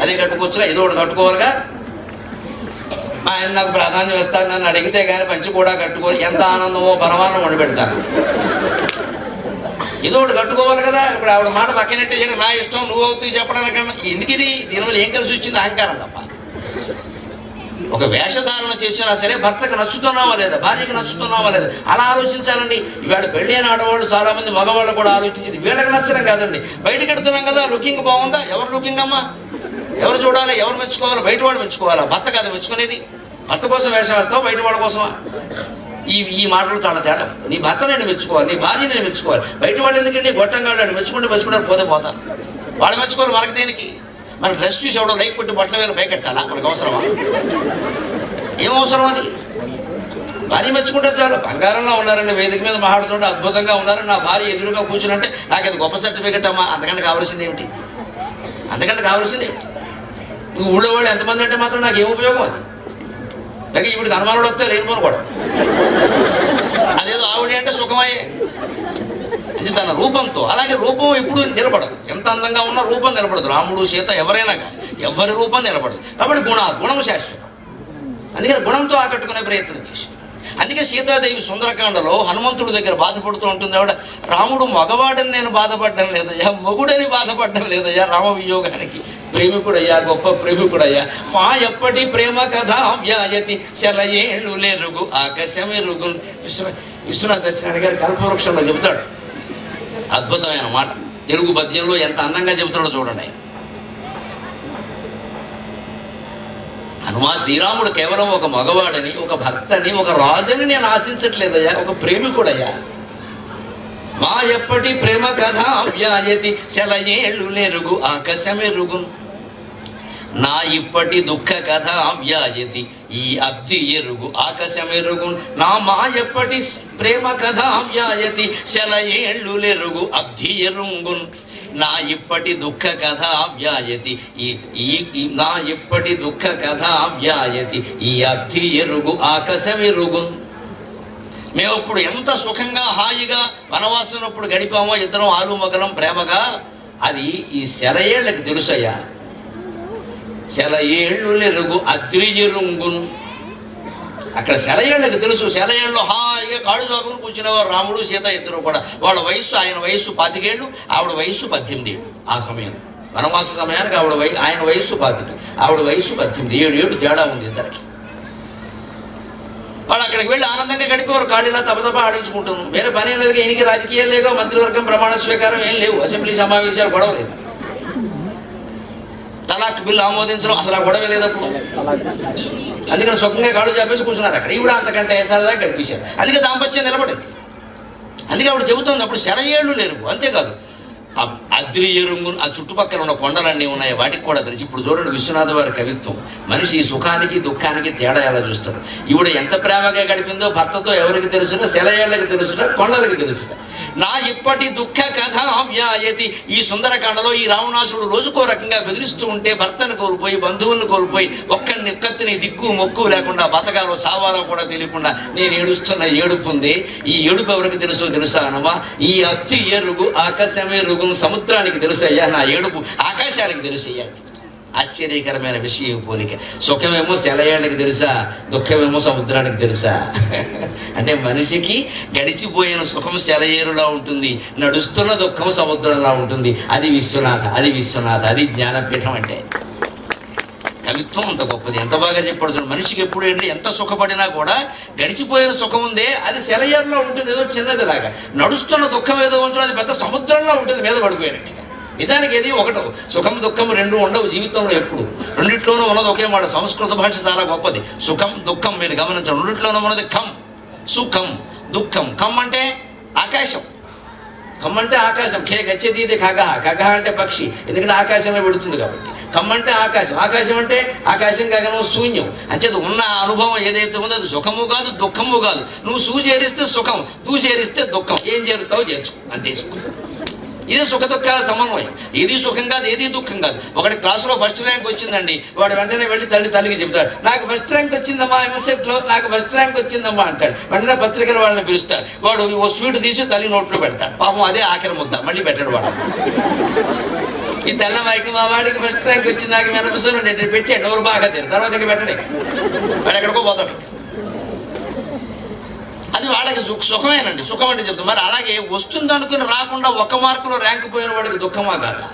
అదే కట్టుకోవచ్చుగా, ఏదో ఒకటి కట్టుకోవాలిగా. ఆయన నాకు ప్రాధాన్యం ఇస్తాడు, నన్ను అడిగితే కానీ పంచి కూడా కట్టుకోవాలి, ఎంత ఆనందమో పరమానం వండి పెడతాను, ఏదో ఒకటి కట్టుకోవాలి కదా. ఇప్పుడు ఆవిడ మాట పక్కనట్టే చేయడం నా ఇష్టం, నువ్వు అవుతూ చెప్పడానికన్నా ఎందుకు ఇది, దీనివల్ల ఏం కలిసి వచ్చింది? అహంకారం తప్ప. ఒక వేషధారణ చేసినా సరే భర్తకు నచ్చుతున్నావా లేదా, భార్యకి నచ్చుతున్నావా లేదా అలా ఆలోచించాలండి. ఇవాళ పెళ్ళి అయిన ఆడవాళ్ళు చాలా మంది మగవాళ్ళు కూడా ఆలోచించేది వీళ్ళకి నచ్చడం కాదండి, బయటకు ఎడుతున్నాం కదా, లుకింగ్ బాగుందా, ఎవరు లుకింగ్ అమ్మా, ఎవరు చూడాలి, ఎవరు మెచ్చుకోవాలి, బయట వాళ్ళు మెచ్చుకోవాలా, భర్త కాదు మెచ్చుకునేది. భర్త కోసం వేషం వేస్తావు, బయట వాళ్ళ కోసమా? ఈ మాటలు చాలా తేడా. నీ భర్త నేను మెచ్చుకోవాలి, నీ భార్య నేను మెచ్చుకోవాలి, బయట వాళ్ళు ఎందుకంటే గొట్టంగాడు మెచ్చుకుంటే మెచ్చుకుంటారు, పోతే పోతారు, వాళ్ళు మెచ్చుకోవాలి, మనకి దేనికి? మన డ్రెస్ చూసి ఎవడో లైక్ పెట్టి బట్టల వేలు పైకెట్టాలా, మనకు అవసరమా? ఏం అవసరం అది? భార్య మెచ్చుకుంటే చాలు. బంగారంలో ఉన్నారండి, వేదిక మీద మాట్లాడుతుంటే అద్భుతంగా ఉన్నారని నా భార్య ఎదురుగా కూర్చుంటే నాకు అది గొప్ప సర్టిఫికెట్ అమ్మా, అంతకంటే కావాల్సింది ఏమిటి? అంతకంటే కావాల్సింది ఏమిటి? నువ్వు ఊళ్ళో వాళ్ళు ఎంతమంది అంటే మాత్రం నాకు ఏం ఉపయోగం అది? కానీ ఇప్పుడు అనుమానుడు వస్తే లేనిపోను కూడా అదేదో ఆవిడ అంటే సుఖమయ్యే, ఇది తన రూపంతో. అలాగే రూపం ఎప్పుడు నిలబడదు, ఎంత అందంగా ఉన్నా రూపం నిలబడదు. రాముడు సీత ఎవరైనా కానీ ఎవరి రూపం నిలబడదు. కాబట్టి గుణం శాశ్వతం. అందుకని గుణంతో ఆకట్టుకునే ప్రయత్నం చేసి, అందుకే సీతాదేవి సుందరకాండలో హనుమంతుడి దగ్గర బాధపడుతూ ఉంటుంది ఆవిడ, రాముడు మగవాడని నేను బాధపడడం లేదయ్యా, మొగుడని బాధపడడం లేదయ్యా, రామ వియోగానికి ప్రేమికుడయ్యా, గొప్ప ప్రేమికుడయ్యా, మా ఎప్పటి ప్రేమ కథ వ్యాయతి శలయేళ్ళు లేరుగు ఆకాశమెరుగు. విశ్వనాథ సత్యనారాయణ గారి కల్పవృక్షంలో చెబుతాడు, అద్భుతమైన మాట, తెలుగు పద్యంలో ఎంత అందంగా చెబుతాడో చూడండి. హనుమా శ్రీరాముడు కేవలం ఒక మగవాడని, ఒక భర్తని, ఒక రాజుని నేను ఆశించట్లేదయ్యా, ఒక ప్రేమికుడయ్యా. మా ఎప్పటి ప్రేమ కథ వ్యాయతి శలయేళ్ళు లేరుగు ఆకాశమెరుగు, నా ఇప్పటి దుఃఖ కథ వ్యాయతి ఈ అబ్ది ఎరుగు ఆకాశమెరుగు, నా మా ఎప్పటి ప్రేమ కథ వ్యాయతి శలయేళ్ళు లేరుగు అబ్ది ఎరుంగున్, నా ఇప్పటి దుఃఖ కథ వ్యాయతి నా ఇప్పటి దుఃఖ కథ వ్యాయతి ఈ అబ్ది ఎరుగు ఆకాశమెరుగు. మేము ఇప్పుడు ఎంత సుఖంగా హాయిగా వనవాసనప్పుడు గడిపామో ఇద్దరం ఆలు మగలం ప్రేమగా, అది ఈ శలయేళ్ళకి తెలుసయ్యా. శలయేళ్ళు లెరుగు అద్రిజరుంగున్, అక్కడ శలయేళ్ళకి తెలుసు. శలయేళ్ళు హాయిగా కాళ్ళు చాకుని కూర్చునేవారు రాముడు సీత ఇద్దరు కూడా. వాళ్ళ వయస్సు, ఆయన వయస్సు 25 ఏళ్ళు, ఆవిడ వయస్సు 18 ఏళ్ళు. ఆ సమయం వనవాస సమయానికి ఆయన వయస్సు 25, ఆవిడ వయస్సు 18, 7 ఏళ్ళు తేడా ఉంది ఇద్దరికి. వాళ్ళు అక్కడికి వెళ్ళి ఆనందంగా గడిపేవారు, కాళ్ళిలా తపతప ఆడించుకుంటాను. వేరే పని ఏం లేదు, ఈయనకి రాజకీయాలు లేవు, మంత్రివర్గం ప్రమాణ స్వీకారం ఏం లేవు, అసెంబ్లీ సమావేశాలు గొడవ లేదు, తలాక్ బిల్లు ఆమోదించడం అసలు ఆ గొడవ లేదప్పుడు. అందుకని సుఖంగా కాళ్ళు చెప్పేసి కూర్చున్నారు అక్కడ. ఈవిడ అంతకంటే సరదాగా గడిపేశారు, అందుకే దాంపత్యం నిలబడింది. అందుకే ఆవిడ చెబుతోంది అప్పుడు శలయేళ్ళు లేరు. అంతేకాదు అద్రి ఎరుంగు, ఆ చుట్టుపక్కల ఉన్న కొండలన్నీ ఉన్నాయి, వాటికి కూడా తెలిసి. ఇప్పుడు చూడండి విశ్వనాథ వారి కవిత్వం, మనిషి సుఖానికి దుఃఖానికి తేడా ఎలా చూస్తాడు. ఈవిడ ఎంత ప్రేమగా గడిపిందో భర్తతో ఎవరికి తెలుసునా, శలయేళ్ళకి తెలుసునా, కొండలకి తెలుసునా. నా ఇప్పటి దుఃఖ కథ వ్యాయతి, ఈ సుందరకాండలో ఈ రావణాసుడు రోజుకో రకంగా బెదిరిస్తూ ఉంటే భర్తను కోల్పోయి, బంధువులను కోల్పోయి, ఒక్కరిని దిక్కు మొక్కు లేకుండా బతకాలో చావాలో కూడా తెలియకుండా నేను ఏడుస్తున్న ఏడుపు ఉంది. ఈ ఏడుపు ఎవరికి తెలుసా అనమా, ఈ అత్తి ఎరుగు ఆకాశమెరుగు, సముద్రానికి తెలుసయ్యా, నా ఏడుపు ఆకాశానికి తెలుసయ్యా. ఆశ్చర్యకరమైన విషయం పోలిక. సుఖమేమో శలయేళ్ళకి తెలుసా, దుఃఖమేమో సముద్రానికి తెలుసా. అంటే మనిషికి గడిచిపోయిన సుఖం శలయేరులా ఉంటుంది, నడుస్తున్న దుఃఖం సముద్రంలా ఉంటుంది. అది విశ్వనాథ, అది జ్ఞానపీఠం. అంటే కవిత్వం అంత గొప్పది, ఎంత బాగా చెప్పాడు. మనిషికి ఎప్పుడు ఏంటి, ఎంత సుఖపడినా కూడా గడిచిపోయిన సుఖం ఉందే అది శలయేరులో ఉంటుంది, ఏదో చిన్నది లాగా. నడుస్తున్న దుఃఖం ఏదో ఉంటుంది, అది పెద్ద సముద్రంలో ఉంటుంది మీద పడిపోయినట్టుగా. నిజానికి ఏది ఒకటి, సుఖం దుఃఖం రెండు ఉండవు జీవితంలో ఎప్పుడు. రెండిట్లోనూ ఉన్నది ఒకే మాట. సంస్కృత భాష చాలా గొప్పది. సుఖం దుఃఖం మీరు గమనించండి, రెండిట్లోనూ ఉన్నది ఖం, సుఖం దుఃఖం. ఖం అంటే ఆకాశం, ఖం అంటే ఆకాశం. ఖే గచ్చేది ఇది ఖగ, ఖగ అంటే పక్షి, ఎందుకంటే ఆకాశంలో పెడుతుంది కాబట్టి. కమ్మంటే ఆకాశం, ఆకాశం అంటే ఆకాశం గగనం శూన్యం. అంచేది ఉన్న అనుభవం ఏదైతే ఉందో అది సుఖము కాదు దుఃఖము కాదు. నువ్వు సూ చేరిస్తే సుఖం, తూ చేరిస్తే దుఃఖం. ఏం చేరుతావో చేర్చుకో, అంతే సుఖం. ఇదే సుఖ దుఃఖాల సమన్వయం. ఏది సుఖం కాదు, ఏది దుఃఖం కాదు. ఒకటి క్లాసులో ఫస్ట్ ర్యాంక్ వచ్చిందండి, వాడు వెంటనే వెళ్ళి తల్లికి చెప్తాడు, నాకు ఫస్ట్ ర్యాంక్ వచ్చిందమ్మా ఎంసెట్లో, నాకు ఫస్ట్ ర్యాంక్ వచ్చిందమ్మా అంటాడు. వెంటనే పత్రికలు వాళ్ళని పిలుస్తాడు, వాడు ఓ స్వీట్ తీసి తల్లి నోట్లో పెడతాడు. పాపం అదే ఆఖరి ముద్ద, మళ్ళీ పెట్టాడు వాడు. ఈ తెల్ల మైకి మా వాడికి ఫస్ట్ ర్యాంక్ వచ్చింది, నాకు మెనపసోను నేను పెట్టి ఎవరు బాగా తీరు, తర్వాత ఇంకా పెట్టడే, వాడు ఎక్కడికో పోతాడు. అది వాళ్ళకి సుఖమేనండి, సుఖం అంటే చెప్తాం. మరి అలాగే వస్తుంది అనుకుని రాకుండా 1 మార్కులో ర్యాంకు పోయిన వాడికి దుఃఖమా కాదా?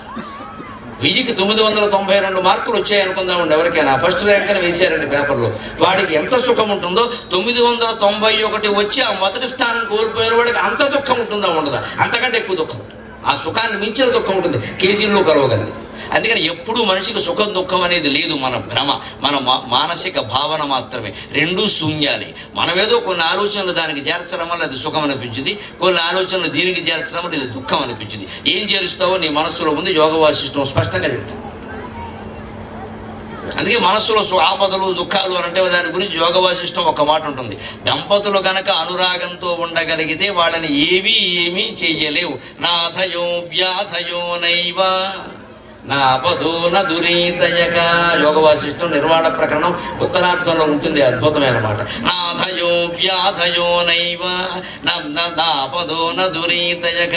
1000కి 992 మార్కులు వచ్చాయి అనుకుందామండి. ఎవరికైనా ఫస్ట్ ర్యాంక్ అని వేశారండి పేపర్లో, వాడికి ఎంత సుఖం ఉంటుందో 991 వచ్చి ఆ మొదటి స్థానం కోల్పోయిన వాడికి అంత దుఃఖం ఉంటుందా ఉండదా? అంతకంటే ఎక్కువ దుఃఖం ఉంటుంది. ఆ సుఖాన్ని మించిన దుఃఖం ఉంటుంది, కేజీల్లో కలవగలిగింది. అందుకని ఎప్పుడూ మనిషికి సుఖం దుఃఖం అనేది లేదు, మన భ్రమ, మన మానసిక భావన మాత్రమే. రెండూ శూన్యాలే. మనమేదో కొన్ని ఆలోచనలు దానికి చేర్చడం వల్ల అది సుఖం అనిపించింది, కొన్ని ఆలోచనలు దీనికి చేర్చడం వల్ల ఇది దుఃఖం అనిపించింది. ఏం చేరుస్తావో నీ మనస్సులో ఉంది, యోగ వాసిష్టం స్పష్టంగా చెప్తాం. అందుకే మనస్సులో ఆపదలు దుఃఖాలు అని అంటే దాని గురించి యోగ వాసిష్టం ఒక మాట ఉంటుంది, దంపతులు గనక అనురాగంతో ఉండగలిగితే వాళ్ళని ఏమీ చెయ్యలేవు. నాథయో వ్యాధయో నైవ నాపదో నదురీతయక. యోగ వాసిష్టం నిర్వాణ ప్రకరణం ఉత్తరార్థంలో ఉంటుంది, అద్భుతమైన మాట. నాథయో వ్యాధయో నైవ నాపదో నదురీతయక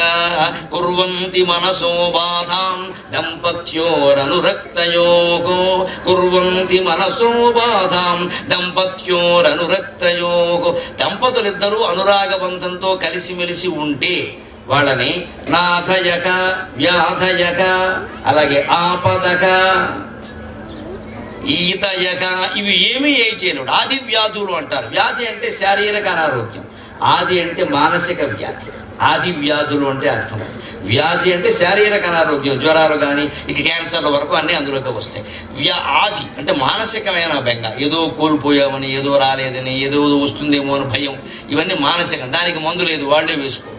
కుర్వంతి మనసో బాధాం దంపత్యోరనురక్తయోగో. కుర్వంతి మనసో బాధాం దంపత్యోరనురక్తయోగో. దంపతులిద్దరూ అనురాగబంధంతో కలిసిమెలిసి ఉంటే వాళ్ళని నాథయక వ్యాధయక, అలాగే ఆపదక ఈతయక, ఇవి ఏమీ చేయలేడు. ఆది వ్యాధులు అంటారు. వ్యాధి అంటే శారీరక అనారోగ్యం, ఆది అంటే మానసిక వ్యాధి. ఆది వ్యాధులు అంటే అర్థం, వ్యాధి అంటే శారీరక అనారోగ్యం, జ్వరాలు కానీ ఇక క్యాన్సర్ల వరకు అన్నీ అందులోకి వస్తాయి. ఆది అంటే మానసికమైన బెంగ, ఏదో కోల్పోయామని, ఏదో రాలేదని, ఏదో వస్తుందేమో అని భయం, ఇవన్నీ మానసికం. దానికి మందు లేదు, వాళ్ళే వేసుకో.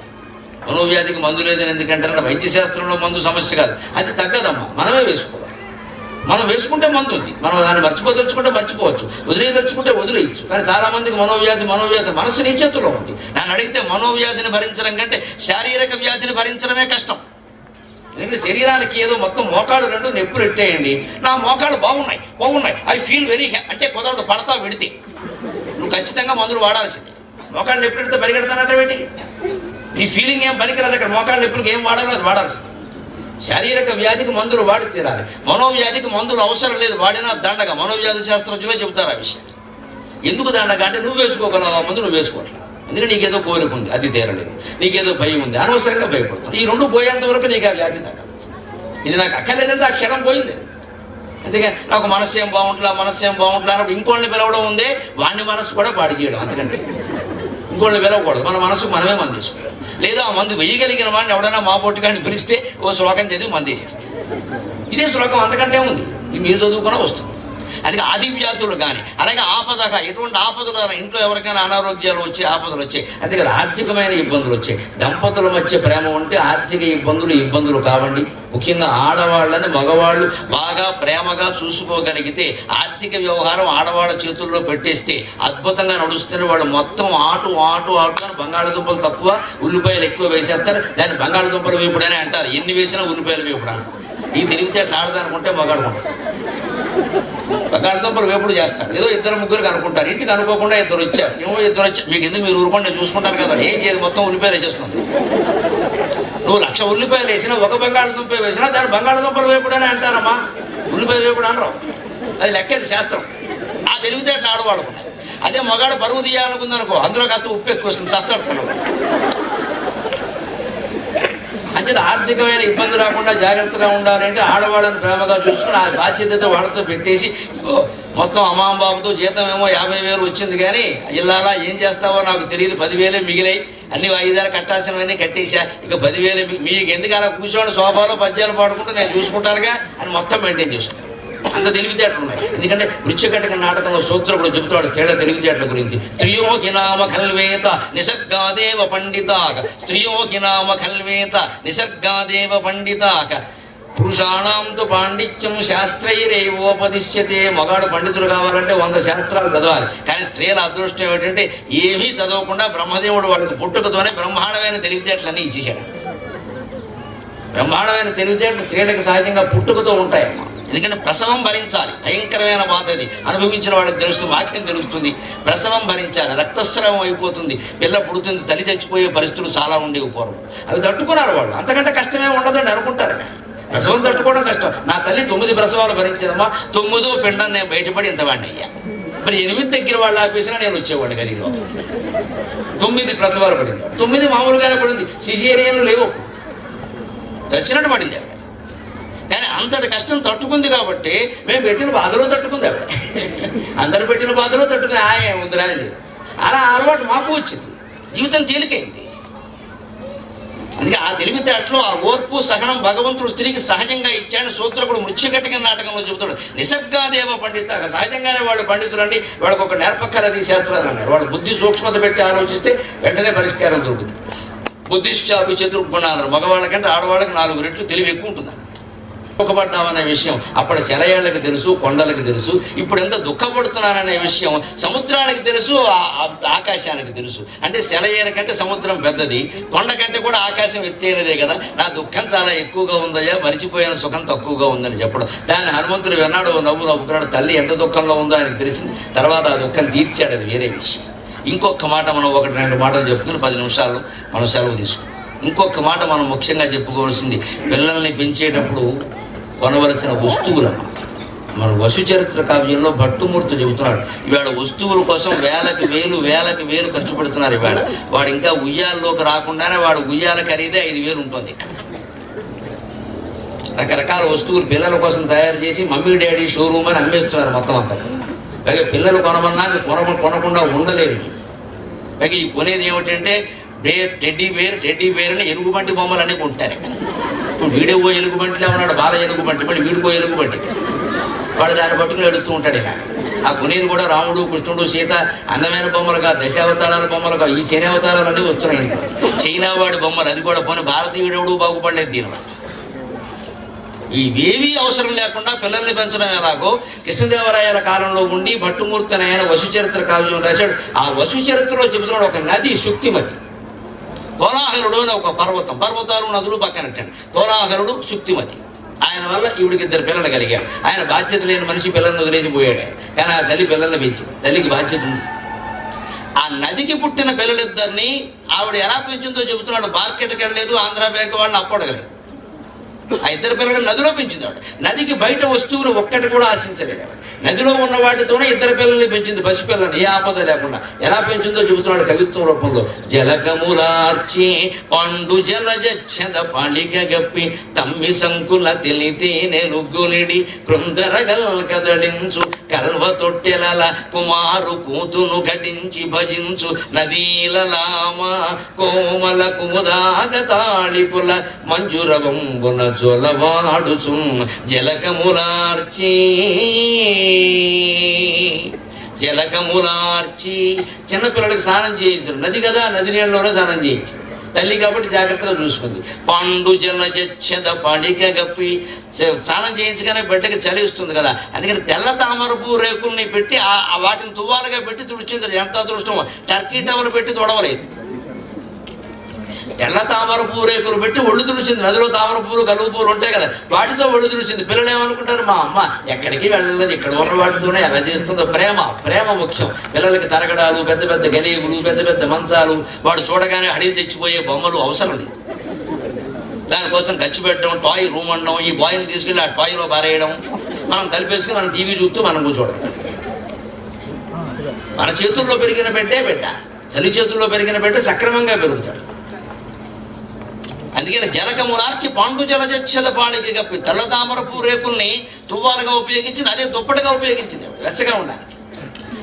మనోవ్యాధికి మందు లేదని ఎందుకంటారంటే వైద్యశాస్త్రంలో మందు సమస్య కాదు, అది తగ్గదమ్మా, మనమే వేసుకోవాలి. మనం వేసుకుంటే మందు ఉంది, మనం దాన్ని మర్చిపోదలుచుకుంటే మర్చిపోవచ్చు, వదిలేదలుచుకుంటే వదిలేయచ్చు. కానీ చాలామందికి మనోవ్యాధి మనసు నీ చేతుల్లో ఉంది. నన్ను అడిగితే మనోవ్యాధిని భరించడం కంటే శారీరక వ్యాధిని భరించడమే కష్టం. ఎందుకంటే శరీరానికి ఏదో మొత్తం మోకాళ్ళు 2 నొప్పులు ఎట్టేయండి, నా మోకాళ్ళు బాగున్నాయి ఐ ఫీల్ వెరీ అంటే కుదరదు, పడతా పెడితే నువ్వు ఖచ్చితంగా మందులు వాడాల్సింది. మోకాళ్ళు నొప్పి పెడితే పరిగెడతానట పెట్టి నీ ఫీలింగ్ ఏం పనికిరాదు. అక్కడ మోకాళ్ళ నొప్పులకి ఏం వాడాలో అది వాడాల్సింది. శారీరక వ్యాధికి మందులు వాడి తీరాలి, మనోవ్యాధికి మందులు అవసరం లేదు, వాడినా దండగా. మనోవ్యాధి శాస్త్రజ్ఞులే చెబుతారు ఆ విషయం. ఎందుకు దండగా అంటే నువ్వు వేసుకోగలవు మందు, నువ్వు వేసుకోవట్లేదు. ఎందుకంటే నీకేదో కోరిక ఉంది, అది తీరలేదు, నీకేదో భయం ఉంది, అనవసరంగా భయపడుతుంది. ఈ 2 పోయేంత వరకు నీకు ఆ వ్యాధి తగ్గదు. ఇది నాకు అక్కర్లేదంటే ఆ క్షణం పోయింది. అందుకే నాకు మనస్సేం బాగుంటలా అన్నప్పుడు ఇంకోళ్ళని పిలవడం ఉందే, వాడిని మనస్సు కూడా పాడు చేయడం. అందుకంటే ఇంకోళ్ళని పిలవకూడదు, మన మనస్సుకు మనమే మందు తీసుకోవాలి. లేదా ఆ మందు వేయగలిగిన వాడిని ఎవడైనా మా పొట్టుగాడిని పిలిస్తే ఓ శ్లోకం చదివి మందు వేసేస్తే ఇదే శ్లోకం, అంతకంటే ఉంది, మీరు చదువుకున్నా వస్తుంది. అందుకే ఆది వ్యాధులు కానీ, అలాగే ఆపదక, ఎటువంటి ఆపదలు ఇంట్లో ఎవరికైనా అనారోగ్యాలు వచ్చి ఆపదలు వచ్చాయి, అందుకే ఆర్థికమైన ఇబ్బందులు వచ్చాయి. దంపతుల మధ్య ప్రేమ ఉంటే ఆర్థిక ఇబ్బందులు కావండి. ముఖ్యంగా ఆడవాళ్ళని మగవాళ్ళు బాగా ప్రేమగా చూసుకోగలిగితే, ఆర్థిక వ్యవహారం ఆడవాళ్ళ చేతుల్లో పెట్టేస్తే అద్భుతంగా నడుస్తున్న వాళ్ళు మొత్తం ఆటు అని బంగాళదుంపలు తక్కువ, ఉల్లిపాయలు ఎక్కువ వేసేస్తారు. దాన్ని బంగాళదుంపల వేపుడనే అంటారు. ఎన్ని వేసినా ఉల్లిపాయలు వేపుడు అంటారు. ఈ తిరిగితే ఆడదనుకుంటే మగాడు బంగాళదుంపలు వేపుడు చేస్తారు. ఏదో 2-3 అనుకుంటారు, ఇంటికి అనుకోకుండా 2 వచ్చారు. మీకు ఎందుకు, మీరు ఊరుకుంటే చూసుకుంటారు కదా, ఏం చేయదు, మొత్తం ఉల్లిపాయలు వేసేస్తుంది. నువ్వు 1,00,000 ఉల్లిపాయలు వేసినా, ఒక బంగాళదుంప వేసినా దాన్ని బంగాళదుంపలు వేపుడనే అంటారమ్మా, ఉల్లిపాయ వేపుడు అనరు. అది లెక్కేది శాస్త్రం. ఆ తెలివితేటలు ఆడవాడుకున్నాయి. అదే మగాడు పరువు తీయాలనుకుందనుకో, అందులో కాస్త ఉప్పు ఎక్కువ వస్తుంది, చస్తాడు. అంచేది ఆర్థికమైన ఇబ్బంది రాకుండా జాగ్రత్తగా ఉండాలంటే ఆడవాళ్ళని ప్రేమగా చూసుకుని ఆ బాధ్యతతో వాళ్ళతో పెట్టేసి, మొత్తం అమ్మాబాబుతో జీతం ఏమో 50,000 వచ్చింది, కానీ ఇల్లాలా ఏం చేస్తావో నాకు తెలియదు, 10,000 మిగిలాయి, అన్ని వాయిదాలు కట్టాల్సినవన్నీ కట్టేసా, ఇక 10,000 మీకు ఎందుకు అలా కూర్చోండి సోఫాలో పద్యాలు పాడుకుంటూ నేను చూసుకుంటానుగా అని మొత్తం మెయింటైన్ చేస్తాను. అంత తెలివితేటలు ఉన్నాయి. ఎందుకంటే మృత్యుకటక నాటకంలో సూత్రుడు చెబుతాడు తేడా తెలివితేటల గురించి. స్త్రియోహినామ ఖల్వేత నిసర్గాదేవ పండితాక, స్త్రియోహినామ ఖల్వేత నిసర్గాదేవ పండితాక పురుషాణంతో పాండిత్యం శాస్త్రైరేవోపదిశ్యతే. మగాడు పండితులు కావాలంటే 100 శాస్త్రాలు చదవాలి. కానీ స్త్రీల అదృష్టం ఏమిటంటే ఏమీ చదవకుండా బ్రహ్మదేవుడు వాళ్ళకి పుట్టుకతోనే బ్రహ్మాండమైన తెలివితేటలన్నీ ఇచ్చేశాడు. బ్రహ్మాండమైన తెలివితేటలు స్త్రీలకు సహజంగా పుట్టుకతో ఉంటాయమ్మా. ఎందుకంటే ప్రసవం భరించాలి, భయంకరమైన బాధ అది. అనుభవించిన వాళ్ళకి తెలుస్తుంది, మాకేం తెలుస్తుంది. ప్రసవం భరించాలి, రక్తస్రావం అయిపోతుంది, పిల్ల పుడుతుంది, తల్లి చచ్చిపోయే పరిస్థితులు చాలా ఉండేవి పూర్వం. అవి తట్టుకున్నారు వాళ్ళు. అంతకంటే కష్టమే ఉండదని అనుకుంటారు. ప్రసవం తట్టుకోవడం కష్టం. నా తల్లి 9 ప్రసవాలు భరించిందమ్మా. 9వ పిండం నేను బయటపడి ఇంతవాడిని అయ్యా. మరి 8 దగ్గర వాళ్ళు ఆపేసినా నేను వచ్చేవాడిని గదిలో. 9 ప్రసవాలు పడింది. 9 మామూలుగానే పడింది, సిజేరియన్లు లేవు, చచ్చినట్టు పడింది ఆవిడ. కానీ అంతటి కష్టం తట్టుకుంది కాబట్టి మేము పెట్టిన బాధలో తట్టుకుంది ఆవిడ. అందరు పెట్టిన బాధలో తట్టుకుని ఏముందిరా అని అలా అలవాటు మాకు వచ్చింది. జీవితం తేలికైంది. అందుకే ఆ తెలివితేటలో ఆ ఓర్పు సహనం భగవంతుడు స్త్రీకి సహజంగా ఇచ్చాడు. సూత్రకుడు మృత్యుగట్టిక నాటకంలో చెబుతాడు, నిసర్గాదేవ పండిత. సహజంగానే వాళ్ళు పండితులండి, వాళ్ళకు ఒక నేర్పక్కలది శాస్త్రాలు అన్నారు. వాళ్ళు బుద్ధి సూక్ష్మత పెట్టి ఆలోచిస్తే వెంటనే పరిష్కారం దొరుకుతుంది. బుద్ధిశ్చాపి చతుర్గుణాలు. మగవాళ్ళకంటే ఆడవాళ్ళకి 4 రెట్లు తెలివి ఎక్కువ ఉంటుంది. దుఃఖపడ్డామనే విషయం అప్పుడు సెలయేళ్లకు తెలుసు, కొండలకు తెలుసు. ఇప్పుడు ఎంత దుఃఖపడుతున్నాననే విషయం సముద్రానికి తెలుసు, ఆకాశానికి తెలుసు. అంటే సెలయేరు కంటే సముద్రం పెద్దది, కొండ కంటే కూడా ఆకాశం ఎత్తైనదే కదా. నా దుఃఖం చాలా ఎక్కువగా ఉందయ్యా, మరిచిపోయిన సుఖం తక్కువగా ఉందని చెప్పడం. దాన్ని హనుమంతుడు విన్నాడు, నవ్వుకున్నాడు. తల్లి ఎంత దుఃఖంలో ఉందో ఆయనకు తెలిసింది. తర్వాత ఆ దుఃఖం తీర్చాడు, అది వేరే విషయం. ఇంకొక మాట మనం 1-2 మాటలు చెప్తున్నా, 10 నిమిషాలు మనం సెలవు తీసుకుంటాం. ఇంకొక మాట మనం ముఖ్యంగా చెప్పుకోవాల్సింది, పిల్లల్ని పెంచేటప్పుడు కొనవలసిన వస్తువులు. మన వసుచరిత్ర కావ్యంలో భట్టుమూర్తి చెబుతున్నాడు, ఇవాళ వస్తువుల కోసం వేలకు వేలు ఖర్చు పెడుతున్నారు. ఇవాళ వాడు ఇంకా ఉయ్యాల్లోకి రాకుండానే వాడు ఉయ్యాల ఖరీదే 5,000 ఉంటుంది. రకరకాల వస్తువులు పిల్లల కోసం తయారు చేసి మమ్మీ డాడీ షోరూమ్ అని అమ్మేస్తున్నారు మొత్తం అంతా. పైగా పిల్లలు కొనమన్నా కొనకుండా ఉండలేరు. పైగా ఈ కొనేది ఏమిటంటే టెడ్డీ బేర్ అని ఎలుగుబంటి బొమ్మలు అన్నీ కొంటున్నారు. ఇప్పుడు వీడియో ఎలుగుబంటిలో ఉన్నాడు, బాల ఎలుగుబంటి, మళ్ళీ వీడికో ఎలుగుబంటి. వాడు దాన్ని పట్టుకుని ఎడుతూ ఉంటాడు. ఇక ఆ కొనేది కూడా రాముడు, కృష్ణుడు, సీత అందమైన బొమ్మలుగా, దశావతారాల బొమ్మలుగా, ఈ శనావతారాలన్నీ వస్తున్నాయి. చైనా వాడి బొమ్మలు, అది కూడా పోనీ భారతీయుడు బాగుపడలేదు దీనివల్ల. ఇవేవీ అవసరం లేకుండా పిల్లల్ని పెంచడం ఎలాగో కృష్ణదేవరాయల కాలంలో ఉండి భట్టుమూర్తి అని ఆయన వసుచరిత్ర కావ్యం రాశాడు. ఆ వసుచరిత్రలో చెబుతున్నాడు, ఒక నది శుక్తిమతి. కోలాహలుడు అని ఒక పర్వతాలు నదులు పక్కనట్టండి. కోలాహలుడు శుక్తిమతి. ఆయన వల్ల ఈవిడికి 2 పిల్లలు కలిగారు. ఆయన బాధ్యత లేని మనిషి పిల్లల్ని వదిలేసిపోయాడు. కానీ ఆ తల్లి పిల్లల్ని పెంచింది. తల్లికి బాధ్యత ఉంది. ఆ నదికి పుట్టిన పిల్లలిద్దరిని ఆవిడ ఎలా పెంచిందో చెబుతున్నాడు. మార్కెట్కి వెళ్ళలేదు, ఆంధ్రా బ్యాంక్ వాళ్ళని అప్పడగలేదు. ఆ 2 పిల్లలు నదిలో పెంచింది ఆవిడ. నదికి బయట వస్తువులు ఒక్కటి కూడా ఆశించలేదు. నదిలో ఉన్న వాటితోనే 2 పిల్లల్ని పెంచింది, పసిపిల్లల్ని, ఏ ఆపద లేకుండా. ఎలా పెంచిందో చెబుతున్నాడు కవిత్వం రూపంలో. జలకములార్చి పండు జలజచ్చద పాళిక గప్పి తమ్మి సంకుల తెలితే నెలుగునిడి కృందరగల్ కదడించు కల్వ తొట్టెలల కుమారు కూతును ఘటించి భజించు నదీలలామ కోమల కుముదాగ తాళిపుల మంజురవంబున జొలవాడుచు జలకములార్చి చిన్నపిల్లలకు స్నానం చేయించారు. నది కదా, నది నీళ్ళలోనే స్నానం చేయించి. తల్లి కాబట్టి జాగ్రత్తగా చూసుకుంది. పండు జలజచ్చద పాడిక గప్పి స్నానం చేయించగానే బిడ్డకి చలి వస్తుంది కదా, అందుకని తెల్ల తామరపు రేకుల్ని పెట్టి వాటిని తువ్వాలుగా పెట్టి తుడిచింది. ఎంత అదృష్టమో, టర్కీ టవల్ పెట్టి తుడవలేదు. తెల్ల తామర పూరేకులు పెట్టి ఒళ్ళు తుడిచింది. నదిలో తామర పూలు, కలువు పూలు ఉంటాయి కదా, వాటితో ఒళ్ళు తుడిచింది. పిల్లలు ఏమనుకుంటారు, మా అమ్మ ఎక్కడికి వెళ్ళలేదు, ఇక్కడ ఉన్న వాటితోనే ఎలా చేస్తుందో. ప్రేమ ముఖ్యం. పిల్లలకి తరగడాలు, పెద్ద పెద్ద గలీగులు, పెద్ద పెద్ద మంచాలు, వాడు చూడగానే అడిగి తెచ్చిపోయే బొమ్మలు అవసరం లేదు. దానికోసం ఖర్చు పెట్టడం, టాయ్ రూమ్ అనడం, ఈ బాయ్ని తీసుకెళ్ళి ఆ టాయ్లో పారేయడం, మనం కలిపేసుకుని మనం టీవీ చూస్తూ మనం కూర్చోవడం. మన చేతుల్లో పెరిగిన బిడ్డ, తల్లి చేతుల్లో పెరిగిన బిడ్డ సక్రమంగా పెరుగుతాడు. అందుకని జలకములార్చి పండు జలజచ్చద పాడికి గప్పి తెల్ల తామరపు రేకుల్ని తువ్వాలుగా ఉపయోగించింది, అదే దుప్పటిగా ఉపయోగించింది వెచ్చగా ఉండడానికి.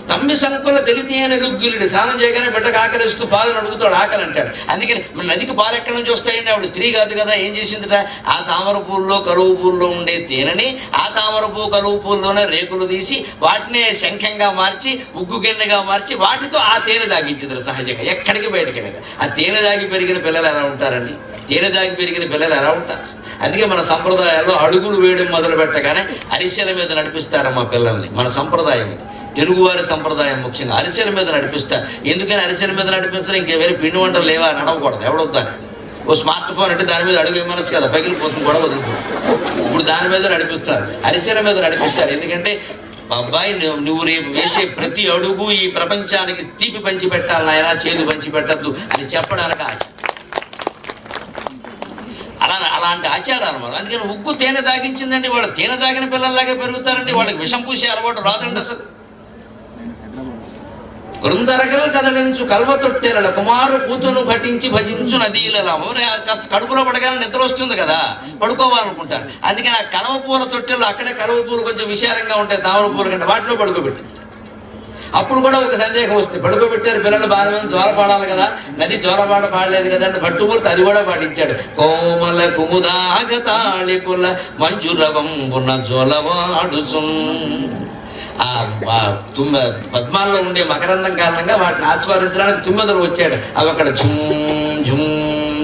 తమ్మి సంకుల తెలితేనే రుగ్గులుడి స్నానం చేయగానే బిడ్డకు ఆకలిస్తూ పాలను అడుగుతాడు, ఆకలి అంటాడు. అందుకని నదికి పాలు ఎక్కడి నుంచి వస్తాయండి? ఆవిడ స్త్రీ కాదు కదా. ఏం చేసిందిట? ఆ తామర పూల్లో కలువు పూల్లో ఉండే తేనెని ఆ తామర పువ్వు కలువు పూల్లోనే రేకులు తీసి వాటినే శంఖంగా మార్చి ఉగ్గు గిన్నెగా మార్చి వాటితో ఆ తేనె దాగించింది సహజంగా. ఎక్కడికి బయటకి వెళ్ళదు. ఆ తేనె దాగి పెరిగిన పిల్లలు ఎలా ఉంటారండి? తేనె దాగి పెరిగిన పిల్లలు ఎలా ఉంటారు? అందుకే మన సంప్రదాయాల్లో అడుగులు వేయడం మొదలు పెట్టగానే అరిసెల మీద నడిపిస్తారమ్మా పిల్లల్ని. మన సంప్రదాయం ఇది, తెలుగువారి సంప్రదాయం. ముఖ్యంగా అరిసెల మీద నడిపిస్తారు. ఎందుకని అరిసెల మీద నడిపిస్తారు? ఇంకే వేరే పిండి వంటలు లేవా? నడవకూడదు. ఎవడొద్దాని ఓ స్మార్ట్ ఫోన్ అంటే దాని మీద అడుగు ఏమనొచ్చు కదా, పగిలిపోతుంది, కూడా వదులుతుంది. ఇప్పుడు దాని మీద నడిపిస్తారు, అరిసెల మీద నడిపిస్తారు. ఎందుకంటే అబ్బాయి నువ్వు రేపు వేసే ప్రతి అడుగు ఈ ప్రపంచానికి తీపి పంచి పెట్టాలి నాయన, చేదు పంచి పెట్టద్దు అని చెప్పడానికి అలాంటి ఆచారాలు మనం. అందుకని ఉగ్గు తేనె దాగించిందండి. వాళ్ళు తేనె దాగిన పిల్లల్లాగే పెరుగుతారండి. వాళ్ళకి విషం పూసే అలవాటు రాదండి అసలు. కృందరగలు కదలించు కల్వతొట్టెల కుమారు కూతును ఘటించి భజించు నదీలము. కాస్త కడుపులో పడగానే నిద్ర వస్తుంది కదా, పడుకోవాలనుకుంటారు. అందుకని ఆ కలవ పూల తొట్టెలు, అక్కడే కలవ పూలు కొంచెం విశాలంగా ఉంటాయి తామర పూల కంటే, వాటిలో పడుకోబెట్టింది. అప్పుడు కూడా ఒక సందేహం వస్తుంది, పడుకోబెట్టారు పిల్లలు బాగా మంది జోల పాడాలి కదా, నది జోలపాట పాడలేదు కదా అంటే పట్టుమూర్తి అది కూడా పాటించాడు. కోమల కుముదాగతాళి కుల మంజురవంబున జోలవాడుసు. పద్మాల్లో ఉండే మకరందం కారణంగా వాటిని ఆస్వాదించడానికి తుమ్మెదలు వచ్చాడు. అవి అక్కడ ఝుమ్ ఝుమ్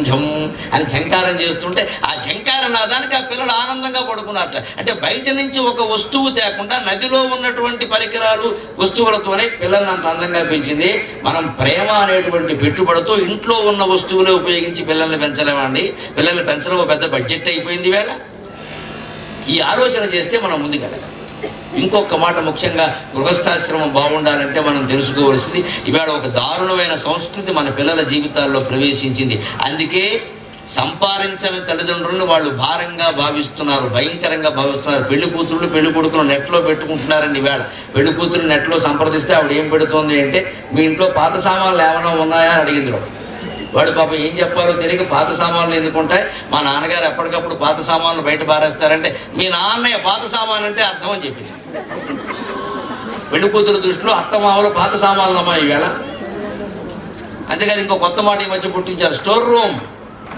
ఝుమ్ అని ఝంకారం చేస్తుంటే ఆ ఝంకార నాదానికి ఆ పిల్లలు ఆనందంగా పడుకున్నట్ట. అంటే బయట నుంచి ఒక వస్తువు తేకుండా నదిలో ఉన్నటువంటి పరికరాలు వస్తువులతోనే పిల్లల్ని అంత అందంగా పెంచింది. మనం ప్రేమ అనేటువంటి పెట్టుబడితో ఇంట్లో ఉన్న వస్తువులే ఉపయోగించి పిల్లల్ని పెంచలేమండి. పిల్లల్ని పెంచడం పెద్ద బడ్జెట్ అయిపోయింది వేళ. ఈ ఆలోచన చేస్తే మనం ముందుకెళ్ళాలి. ఇంకొక మాట, ముఖ్యంగా గృహస్థాశ్రమం బాగుండాలంటే మనం తెలుసుకోవాల్సింది, ఇవాళ ఒక దారుణమైన సంస్కృతి మన పిల్లల జీవితాల్లో ప్రవేశించింది. అందుకే సంపాదించని తల్లిదండ్రులను వాళ్ళు భారంగా భావిస్తున్నారు, భయంకరంగా భావిస్తున్నారు. పెళ్లి కూతుళ్ళు పెళ్లి కొడుకులు నెట్లో పెట్టుకుంటున్నారండి. ఇవాళ పెళ్లి కూతురు నెట్లో సంప్రదిస్తే ఆవిడ ఏం పెడుతోంది అంటే, మీ ఇంట్లో పాత సామాన్లు ఏమైనా ఉన్నాయా అని అడిగింది. వాడు పాపం ఏం చెప్పాలో తెలియక పాత సామాన్లు ఎందుకుంటాయి, మా నాన్నగారు ఎప్పటికప్పుడు పాత సామాన్లు బయట పారేస్తారంటే, మీ నాన్నయ్య పాత సామాన్ అంటే అర్థం అని చెప్పింది. పెళ్లి కూతురు దృష్టిలో అత్తమామలు పాత సామాన్లు అమ్మా ఈవేళ. అంతేకాదు ఇంకో కొత్త మాట ఈ మధ్య పుట్టించారు, స్టోర్ రూమ్.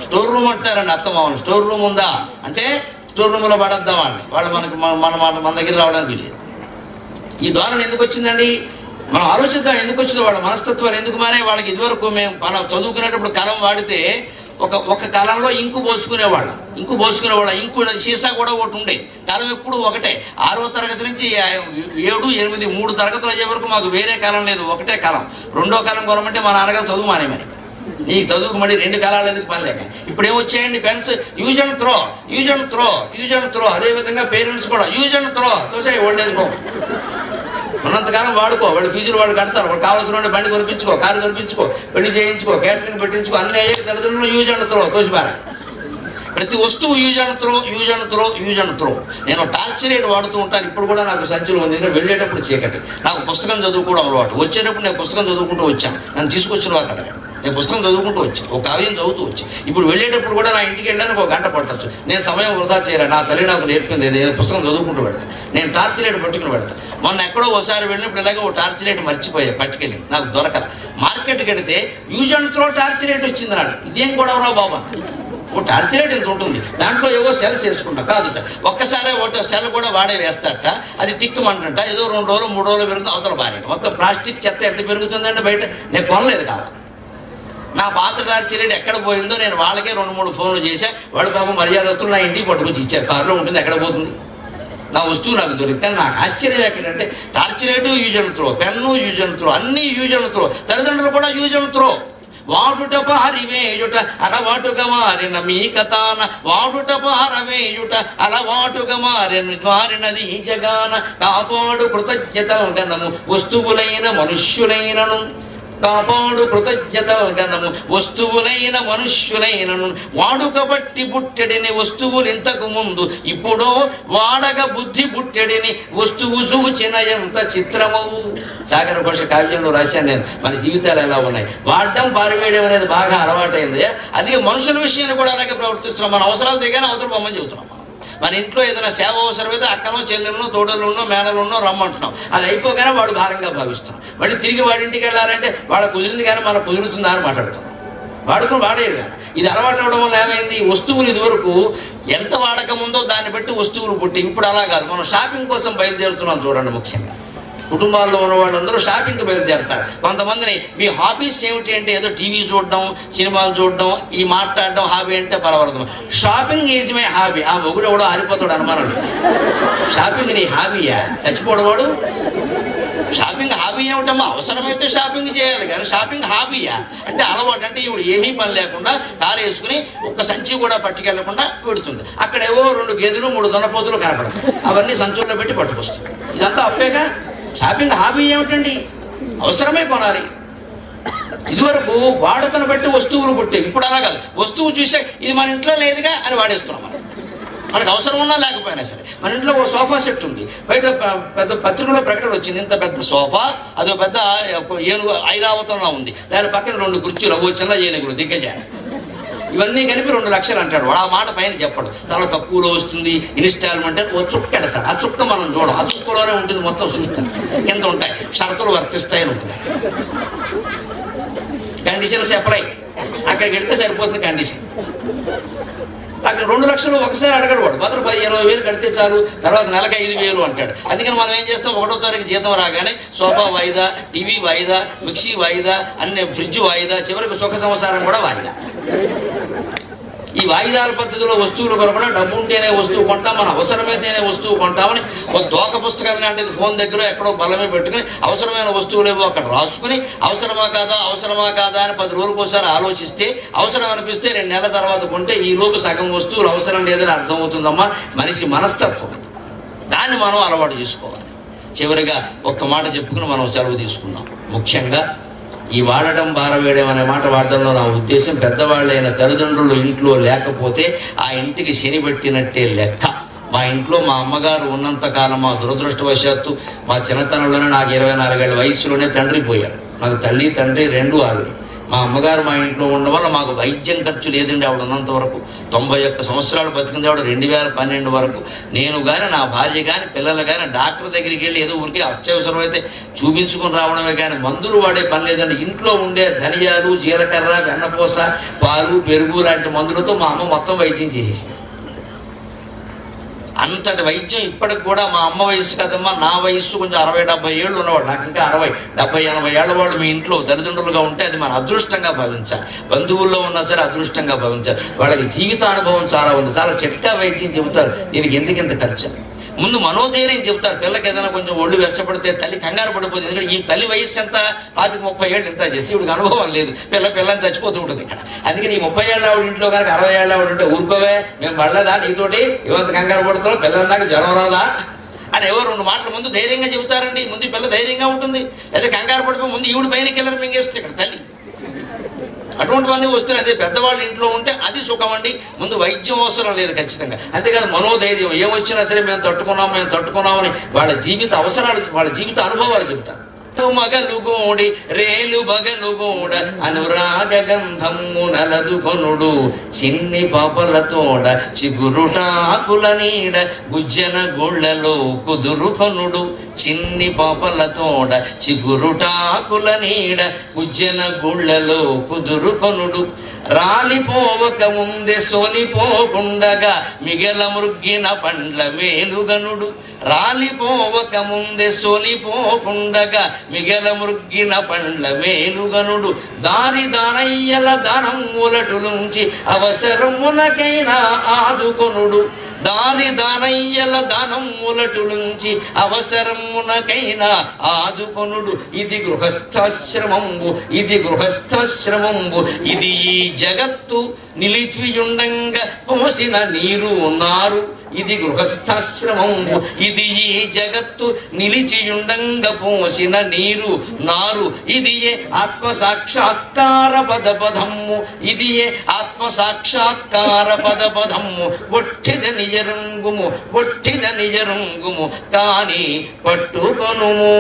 స్టోర్ రూమ్ అంటున్నారండి అత్తమామలు. స్టోర్ రూమ్ ఉందా అంటే స్టోర్ రూమ్లో పడేద్దాం వాళ్ళని, వాళ్ళు మనకి మన దగ్గర రావడానికి లేదు. ఈ ధోరణి ఎందుకు వచ్చిందండి? మనం ఆలోచిద్దాం ఎందుకు వచ్చిందో. వాళ్ళ మనస్తత్వాలు ఎందుకు మారే? వాళ్ళకి ఇదివరకు మేము మనం చదువుకునేటప్పుడు కలం వాడితే ఒక కాలంలో ఇంకు పోసుకునేవాళ్ళం. ఇంకు సీసా కూడా ఒకటి ఉండే. కాలం ఎప్పుడు ఒకటే. 6వ తరగతి నుంచి 7, 8, 3 తరగతులు అయ్యే వరకు మాకు వేరే కాలం లేదు, ఒకటే కాలం. 2వ కాలం కొనమంటే మా నాన్నగారు చదువు మానేమని, నీకు చదువుకు మళ్ళీ 2 కాలాలు ఎందుకు పని లేక. ఇప్పుడు ఏమొచ్చాయండి pens, use and throw, use and throw, use and throw. అదేవిధంగా పేరెంట్స్ కూడా యూజ్ అండ్ త్రో, తోసాయి ఓల్డేజ్ హోమ్. ఉన్నంతకాలం వాడుకో, వాళ్ళు ఫీజులు వాళ్ళు కడతారు, వాళ్ళు కావాల్సిన బండి కొనిపించుకో, కారు కొనిపించుకో, పెళ్లి చేయించుకో, క్యాటరింగ్ పెట్టించుకో, అన్నీ అయ్యే తల్లిదండ్రులు యూజ్ అండ్ త్రో, తోసిపార. ప్రతి వస్తువు use and throw, use and throw, use and throw. నేను టార్చరేట్ వాడుతూ ఉంటాను. ఇప్పుడు కూడా నాకు సంచులు ఉంది. నేను వెళ్ళేటప్పుడు చీకటి, నాకు పుస్తకం చదువుకోవడం అలవాటు. వచ్చేటప్పుడు నేను పుస్తకం చదువుకుంటూ వచ్చాను. నన్ను తీసుకొచ్చిన వాళ్ళు అక్కడ నేను పుస్తకం చదువుకుంటూ వచ్చాను, ఒక కావ్యం చదువుతూ వచ్చాను. ఇప్పుడు వెళ్ళేటప్పుడు కూడా నా ఇంటికి వెళ్ళడానికి 1 గంట పట్టచ్చు. నేను సమయం వృధా చేయరా, నా తల్లి నాకు నేర్పింది. నేను పుస్తకం చదువుకుంటూ పెడతాను, నేను టార్చ్ లైట్ పట్టుకుని పెడతాను. మొన్న ఎక్కడో ఒకసారి వెళ్ళినప్పుడు ఇలాగే ఓ టార్చ్ లైట్ మర్చిపోయా, పట్టుకెళ్ళి నాకు దొరకల. మార్కెట్కి వెడితే use and throw torch light వచ్చింది నాడు. ఇదేం కూడా రా బాబా, ఓ టార్చ్ లైట్ ఎంత ఉంటుంది, దాంట్లో ఏవో సెల్స్ వేసుకుంటా కాదుట. ఒక్కసారే ఒకటి సెల్ కూడా వాడే వేస్తాట, అది టిక్కుమంట. ఏదో 2 రోజులు 3 రోజులు పెరుగుతుంది, అవతల భార్య. మొత్తం ప్లాస్టిక్ చెత్త ఎంత పెరుగుతుందంటే బయట. నేను కొనలేదు కావాలి. నా పాత టార్చ్ లైట్ ఎక్కడ పోయిందో నేను వాళ్ళకే 2-3 ఫోన్లు చేశా. వాడు పాపం మర్యాదస్తులు నా ఇంటికి పట్టుకొచ్చి ఇచ్చారు. కారులో ఉంటుంది, ఎక్కడ పోతుంది నా వస్తువు నాకు దొరికి. కానీ నాకు ఆశ్చర్యం ఎక్కడంటే torch light use and throw, pen use and throw, అన్నీ యూజ్ అండ్ త్రో. తల్లిదండ్రులు కూడా యూజ్ అండ్ త్రో. వాడుట పారివేయుట అలవాటుగా మారిన మీ కథాన, వాడుట పారవేయుట అలవాటుగా మారినది ఈ జగాన. కాపాడు కృతజ్ఞత గణము వస్తువులైన మనుష్యులైనను, కాపాడు కృతజ్ఞత గణము వస్తువులైన మనుష్యులైనను. వాడుకబట్టి పుట్టెడిని వస్తువులు ఇంతకు ముందు, ఇప్పుడు వాడక బుద్ధి పుట్టెడిని వస్తువు చూచిన ఎంత చిత్రమవు. సాగర ఘోష కావ్యంలో రాశాను నేను. మన జీవితాలు ఎలా ఉన్నాయి, వాడడం పారివేయడం అనేది బాగా అలవాటైంది. అందుకే మనుషుల విషయాన్ని కూడా అలాగే ప్రవర్తిస్తున్నాం. మన అవసరాలు దిగానే అవతల బొమ్మని చెబుతున్నాం. మన ఇంట్లో ఏదైనా సేవ అవసరమైతే అక్కనో చెల్లెలనో తోడలున్నో మేనలున్నో రమ్మంటున్నాం, అది అయిపోగానే వాడు భారంగా భావిస్తున్నాం. మళ్ళీ తిరిగి వాడి ఇంటికి వెళ్ళాలంటే వాడు కుదిరింది కానీ మనకు కుదురుతుందా అని మాట్లాడుతున్నాం. వాడుకుని వాడేది. ఇది అలవాటు అవడం వల్ల ఏమైంది, వస్తువులు ఇదివరకు ఎంత వాడకం ఉందో దాన్ని బట్టి వస్తువులు పుట్టి. ఇప్పుడు అలా కాదు, మనం షాపింగ్ కోసం బయలుదేరుతున్నాం చూడండి. ముఖ్యంగా కుటుంబాల్లో ఉన్న వాళ్ళందరూ షాపింగ్కి బయలుదేరుతారు. కొంతమందిని మీ హాబీస్ ఏమిటి అంటే ఏదో టీవీ చూడడం, సినిమాలు చూడడం, ఈ మాట్లాడడం హాబీ అంటే పర్వాలేదు. Shopping is my hobby. ఆ మొగుడు ఎవడో ఆరిపోతాడు అనుమానం. షాపింగ్ నీ హాబీయా? చచ్చిపోవడవాడు. షాపింగ్ హాబీ ఏమిటమ్మా? అవసరమైతే షాపింగ్ చేయాలి కానీ షాపింగ్ హాబీయా అంటే అలవాటు. అంటే ఇప్పుడు ఏమీ పని లేకుండా కారు వేసుకుని ఒక్క సంచి కూడా పట్టుకెళ్లకుండా పెడుతుంది. అక్కడేవో 2 గేదెలు 3 దొనపోతులు కనపడతాయి. అవన్నీ సంచుల్లో పెట్టి పట్టుకొస్తుంది. ఇదంతా అప్పేగా. షాపింగ్ హాబీ ఏమిటండి? అవసరమే కొనాలి. ఇదివరకు వాడుకను బట్టి వస్తువులు పుట్టేవి. ఇప్పుడు అలా కాదు, వస్తువు చూసే ఇది మన ఇంట్లో లేదుగా అని వాడేస్తున్నాం. మనకు అవసరం ఉన్నా లేకపోయినా సరే. మన ఇంట్లో ఓ సోఫా సెట్ ఉంది, బయట పెద్ద పత్రికలో ప్రకటన వచ్చింది, ఇంత పెద్ద సోఫా, అదో పెద్ద ఏనుగు ఐరావతంలో ఉంది, దాని పక్కన 2 కుర్చీలు, ఓ చిన్న ఏనుగులు దిగ్గజారు, ఇవన్నీ కలిపి 2 లక్షలు అంటాడు. వాడు ఆ మాట పైన చెప్పడు. చాలా తక్కువలో వస్తుంది ఇన్స్టాల్మెంట్ అని ఓ చుక్క ఎడతాడు. ఆ చుక్క మనం చూడం, ఆ చుక్కలోనే ఉంటుంది మొత్తం. చూస్తాం కింద ఉంటాయి, షరతులు వర్తిస్తాయని ఉంటుంది. Conditions apply. అక్కడికి వెళ్తే సరిపోతుంది కండిషన్. అక్కడ 2 లక్షలు ఒకసారి అడగడు వాడు. మొదలు 10-20 వేలు కడితే చాలు, తర్వాత నెలకు 5,000 అంటాడు. అందుకని మనం ఏం చేస్తాం, 1వ తారీఖు జీతం రాగానే సోఫా వాయిదా, టీవీ వాయిదా, మిక్సీ వాయిదా, అన్ని ఫ్రిడ్జ్ వాయిదా, చివరికి సుఖ సంసారం కూడా వాయిదా. ఈ వాయిదాల పద్ధతిలో వస్తువులు కొనకుండా డబ్బు ఉంటేనే వస్తువు కొంటాం, మన అవసరమైతేనే వస్తువు కొంటామని ఒక దోక పుస్తకం లాంటిది ఫోన్ దగ్గర ఎక్కడో బల్లమే పెట్టుకుని అవసరమైన వస్తువులేవో అక్కడ రాసుకుని అవసరమా కాదా అని 10 రోజులకోసారి ఆలోచిస్తే అవసరం అనిపిస్తే 2 నెలల తర్వాత కొంటే ఈ లోపు సగం వస్తువులు అవసరం లేదని అర్థమవుతుందమ్మా. మనిషి మనస్తత్వం. దాన్ని మనం అలవాటు చేసుకోవాలి. చివరిగా ఒక్క మాట చెప్పుకుని మనం సెలవు తీసుకుందాం. ముఖ్యంగా ఈ వాడటం బారవేయడం అనే మాట వాడడంలో నా ఉద్దేశం, పెద్దవాళ్ళైన తల్లిదండ్రులు ఇంట్లో లేకపోతే ఆ ఇంటికి శని పెట్టినట్టే లెక్క. మా ఇంట్లో మా అమ్మగారు ఉన్నంతకాలం, మా దురదృష్టవశాత్తు మా చిన్నతనంలోనే, నాకు 24 ఏళ్ల వయసులోనే తండ్రి పోయాడు. నాకు తల్లి తండ్రి 2 ఆవిడ. మా అమ్మగారు మా ఇంట్లో ఉండడం వల్ల మాకు వైద్యం ఖర్చు లేదండి. ఆవిడ ఉన్నంత వరకు 91 సంవత్సరాలు బతికింది ఆవిడ 2012 వరకు. నేను కానీ, నా భార్య కానీ, పిల్లలు కానీ డాక్టర్ దగ్గరికి వెళ్ళి ఏదో ఊరికి అత్యవసరమైతే చూపించుకుని రావడమే కానీ మందులు వాడే పని లేదండి. ఇంట్లో ఉండే ధనియాలు, జీలకర్ర, వెన్నపూస, పాలు, పెరుగు లాంటి మందులతో మా అమ్మ మొత్తం వైద్యం చేసేసింది. అంతటి వైద్యం ఇప్పటికి కూడా. మా అమ్మ వయసు కదమ్మా, నా వయస్సు కొంచెం 60-70 ఏళ్ళు ఉన్నవాడు. నాకు ఇంకా 60-70-80 ఏళ్ళ వాడు మీ ఇంట్లో తల్లిదండ్రులుగా ఉంటే అది మన అదృష్టంగా భావించాలి. బంధువుల్లో ఉన్నా సరే అదృష్టంగా భావించాలి. వాళ్ళకి జీవితానుభవం చాలా ఉంది. చాలా చిట్కా వైద్యం చెబుతారు. దీనికి ఎందుకింత ఖర్చు? ముందు మనోధైర్యం చెబుతారు. పిల్లకి ఏదైనా కొంచెం ఒళ్ళు వెచ్చపడితే తల్లి కంగారు పడిపోతుంది. ఎందుకంటే ఈ తల్లి వయస్సు ఎంత, 25-30 ఏళ్ళు ఇంత చేస్తే ఇవిడికి అనుభవం లేదు. పిల్లని చచ్చిపోతూ ఉంటుంది ఇక్కడ. అందుకని ఈ 30 ఏళ్ళ ఆవిడ ఇంట్లో కనుక 60 ఏళ్ళ ఆవిడ ఉంటే ఊరుకోవే, మేము పడలేదా నీతోటి, ఇవంత కంగారు పడుతున్నాం, పిల్లల దాకా జ్వరం రాదా అని ఎవరు 2 మాటలు ముందు ధైర్యంగా చెబుతారండి. ముందు పిల్ల ధైర్యంగా ఉంటుంది. లేదా కంగారు పడిపోయి ముందు ఈవిడ పైన కిల్లర్ మింగేస్తుంది ఇక్కడ తల్లి. అటువంటి మంది వస్తున్నారు. అదే పెద్దవాళ్ళు ఇంట్లో ఉంటే అది సుఖం అండి. ముందు వైద్యం అవసరం లేదు ఖచ్చితంగా. అంతేకాదు మనోధైర్యం. ఏమొచ్చినా సరే మేము తట్టుకున్నామని వాళ్ళ జీవిత అవసరాలు, వాళ్ళ జీవిత అనుభవాలు చెబుతారు. మగలు గోడి రేలు బగలు గోడ అనురాగ గంధము నలదు కొనుడు చిన్ని పాపలతోడ చిగురుటాకుల నీడ గుజ్జన గుళ్ళలో కుదురు కొనుడు చిన్ని పాపలతోడ చిగురుటాకుల నీడ గుజ్జన గుళ్ళలో కుదురు కొనుడు రాలిపోవక ముందే సోలిపోకుండగా మిగల మృగ్గిన పండ్ల మేలుగనుడు రాలిపోవక ముందే సోలిపోకుండగా మిగల మృగ్గిన పండ్ల మేలుగనుడు దానయ్యల దానములటులుంచి అవసరమునకైనా ఆదుకొనుడు దానయ్యల దానములటులుంచి అవసరమునకైనా ఆదుకొనుడు ఇది గృహస్థాశ్రమంబు ఇది ఈ జగత్తు నిలిచియుండంగా పోసిన నీరు నారు ఇది గృహస్థాశ్రమంబు ఇది ఈ జగత్తు నిలిచియుండంగా పోసిన నీరు నారు ఇది ఏ ఆత్మసాక్షాత్కార పదపదమ్ము ఇది ఏ ఆత్మసాక్షాత్కార పదపదమ్ము ఒట్టిద నిజరుంగుము కాని పట్టుకొనుము.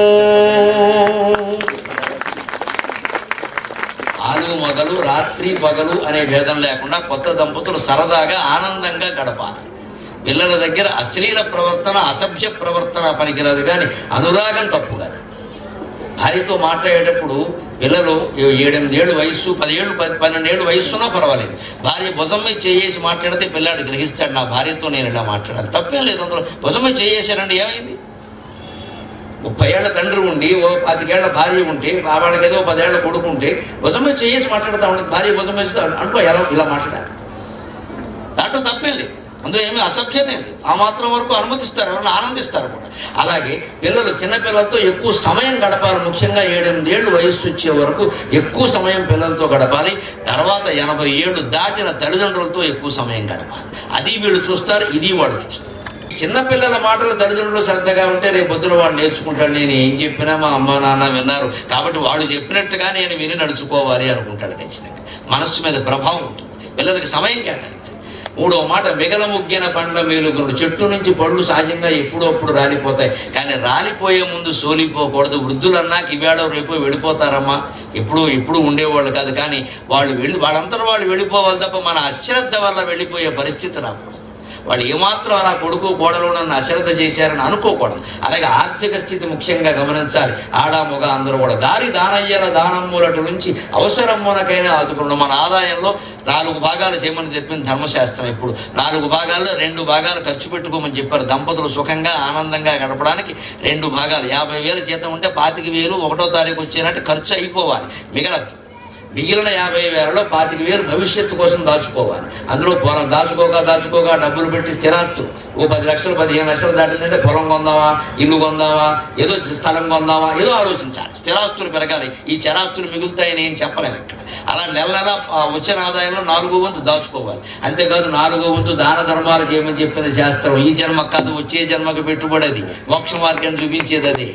ఆలు మొదలు రాత్రి పగలు అనే భేదం లేకుండా కొత్త దంపతులు సరదాగా ఆనందంగా గడపాలి. పిల్లల దగ్గర అశ్లీల ప్రవర్తన, అసభ్య ప్రవర్తన పనికిరాదు, కానీ అనురాగం తప్పు కాదు. భార్యతో మాట్లాడేటప్పుడు పిల్లలు 7-8 ఏళ్ళు వయస్సు, 10 ఏళ్ళు 12 ఏళ్ళు వయస్సున్నా పర్వాలేదు, భార్య భుజం మీద చేసి మాట్లాడితే పిల్లాడు గ్రహిస్తాడు, నా భార్యతో నేను ఇలా మాట్లాడాలి. తప్పేం లేదు అందులో. భుజం మీద చేసారండి, ఏమైంది? 30 ఏళ్ల తండ్రి ఉండి 25 ఏళ్ల భార్య ఉంటే, వాళ్ళకి ఏదో 10 ఏళ్ల కొడుకు ఉంటే భుజం మీద చేసి మాట్లాడుతూ ఉంటుంది, భార్య భుజం మీద అనుకో ఎలా ఇలా మాట్లాడాలి. దాంట్లో తప్పేం లేదు, అందులో ఏమీ అసభ్యత లేదు. ఆ మాత్రం వరకు అనుమతిస్తారు, ఎవరైనా ఆనందిస్తారు కూడా. అలాగే పిల్లలు, చిన్నపిల్లలతో ఎక్కువ సమయం గడపాలి. ముఖ్యంగా 7-8 ఏళ్ళు వయస్సు వచ్చే వరకు ఎక్కువ సమయం పిల్లలతో గడపాలి. తర్వాత 80 ఏళ్ళు దాటిన తల్లిదండ్రులతో ఎక్కువ సమయం గడపాలి. అది వీళ్ళు చూస్తారు, ఇది వాడు చూస్తారు. చిన్నపిల్లల మాటలు తల్లిదండ్రులు శ్రద్ధగా ఉంటే రేపు పొద్దున వాడు నేర్చుకుంటాడు. నేను ఏం చెప్పినా మా అమ్మ నాన్న విన్నారు కాబట్టి వాళ్ళు చెప్పినట్టుగా నేను విని నడుచుకోవాలి అనుకుంటాడు. ఖచ్చితంగా మనస్సు మీద ప్రభావం ఉంటుంది. పిల్లలకి సమయం కేటాయించాలి. 3వ మాట, మిగల ముగ్గిన పండ్ల మేలుగురుడు. చెట్టు నుంచి పళ్ళు సహజంగా ఎప్పుడప్పుడు రాలిపోతాయి, కానీ రాలిపోయే ముందు సోలిపోకూడదు. వృద్ధులన్నాక ఇవాళ రేపు వెళ్ళిపోతారమ్మా, ఎప్పుడు ఉండేవాళ్ళు కాదు, కానీ వాళ్ళంతా వాళ్ళు వెళ్ళిపోవాలి తప్ప మన అశ్రద్ధ వల్ల వెళ్ళిపోయే పరిస్థితి రాకూడదు. వాళ్ళు ఏమాత్రం అలా కొడుకు కోడలు నన్ను అశ్రద్ధ చేశారని అనుకోకూడదు. అలాగే ఆర్థిక స్థితి ముఖ్యంగా గమనించాలి. ఆడ మగ అందరూ కూడా దానయ్యల దానమ్ములటి నుంచి అవసరమునకైనా ఆదుకున్నాం. మన ఆదాయంలో 4 భాగాలు చేయమని చెప్పింది ధర్మశాస్త్రం. ఇప్పుడు 4 భాగాల్లో 2 భాగాలు ఖర్చు పెట్టుకోమని చెప్పారు. దంపతులు సుఖంగా ఆనందంగా గడపడానికి 2 భాగాలు. 50,000 జీతం ఉంటే 25,000 1వ తారీఖు వచ్చేనట్టు ఖర్చు అయిపోవాలి. మిగిలిన 50,000లో 25,000 భవిష్యత్తు కోసం దాచుకోవాలి. అందులో పొలం దాచుకోగా డబ్బులు పెట్టి స్థిరాస్తులు 10 లక్షలు 15 లక్షలు దాటిందంటే పొలం కొందామా, ఇల్లు కొందామా, ఏదో స్థలం కొందామా, ఏదో ఆలోచించాలి. స్థిరాస్తులు పెరగాలి. ఈ చరాస్తులు మిగులుతాయని ఏం చెప్పలేము ఇక్కడ. అలా నెల వచ్చిన ఆదాయంలో 4వ వంతు దాచుకోవాలి. అంతేకాదు 4వ వంతు దాన ధర్మాలు చేయమని చెప్పిన శాస్త్రం. ఈ జన్మకు కాదు, వచ్చే జన్మకు పెట్టుబడి అది. మోక్ష మార్గం చూపించేది అది.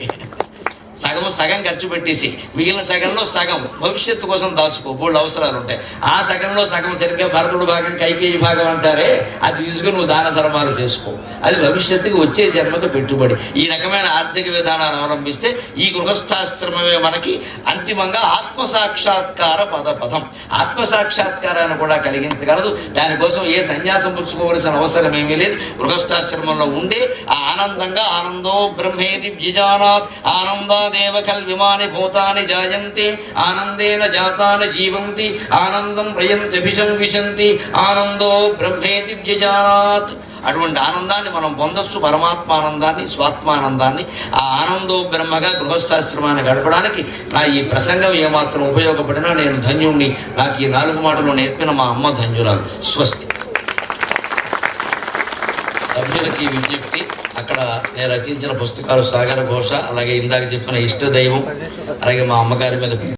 సగం ఖర్చు పెట్టేసి మిగిలిన సగంలో సగం భవిష్యత్తు కోసం దాచుకో. బోళ్ళు అవసరాలు ఉంటాయి. ఆ సగంలో సగం సరిగ్గా భరతుడు భాగం, కైకేయి భాగం అంటారే, అది తీసుకుని నువ్వు దాన ధర్మాలు చేసుకో. అది భవిష్యత్తుకి వచ్చే జన్మకు పెట్టుబడి. ఈ రకమైన ఆర్థిక విధానాలు అవలంబిస్తే ఈ గృహస్థాశ్రమమే మనకి అంతిమంగా ఆత్మసాక్షాత్కార పదం. ఆత్మసాక్షాత్కారాన్ని కూడా కలిగించగలదు. దానికోసం ఏ సన్యాసం పుచ్చుకోవలసిన అవసరం ఏమీ లేదు. గృహస్థాశ్రమంలో ఉండే ఆ ఆనందంగా ఆనందో బ్రహ్మేతి విజానాత్ ఆనందా దేవ కల్విమాని భూతాని జాయంతి ఆనందేన జాతాని జీవంతి ఆనందం ప్రయంత్యభిషం విశంతి ఆనందో బ్రహ్మేతి వ్యజానాత్. అటువంటి ఆనందాన్ని మనం పొందొచ్చు, పరమాత్మ ఆనందాన్ని, స్వాత్మానందాన్ని. ఆ ఆనందో బ్రహ్మగా గృహస్థాశ్రమాన్ని గడపడానికి నా ఈ ప్రసంగం ఏమాత్రం ఉపయోగపడినా నేను ధన్యుణ్ణి. నాకు ఈ 4 మాటలు నేర్పిన మా అమ్మ ధన్యురాలు. స్వస్తి. సభ్యులకి విజ్ఞప్తి, అక్కడ నేను రచించిన పుస్తకాలు సాగర ఘోష, అలాగే ఇందాక చెప్పిన ఇష్టదైవం, అలాగే మా అమ్మగారి మీద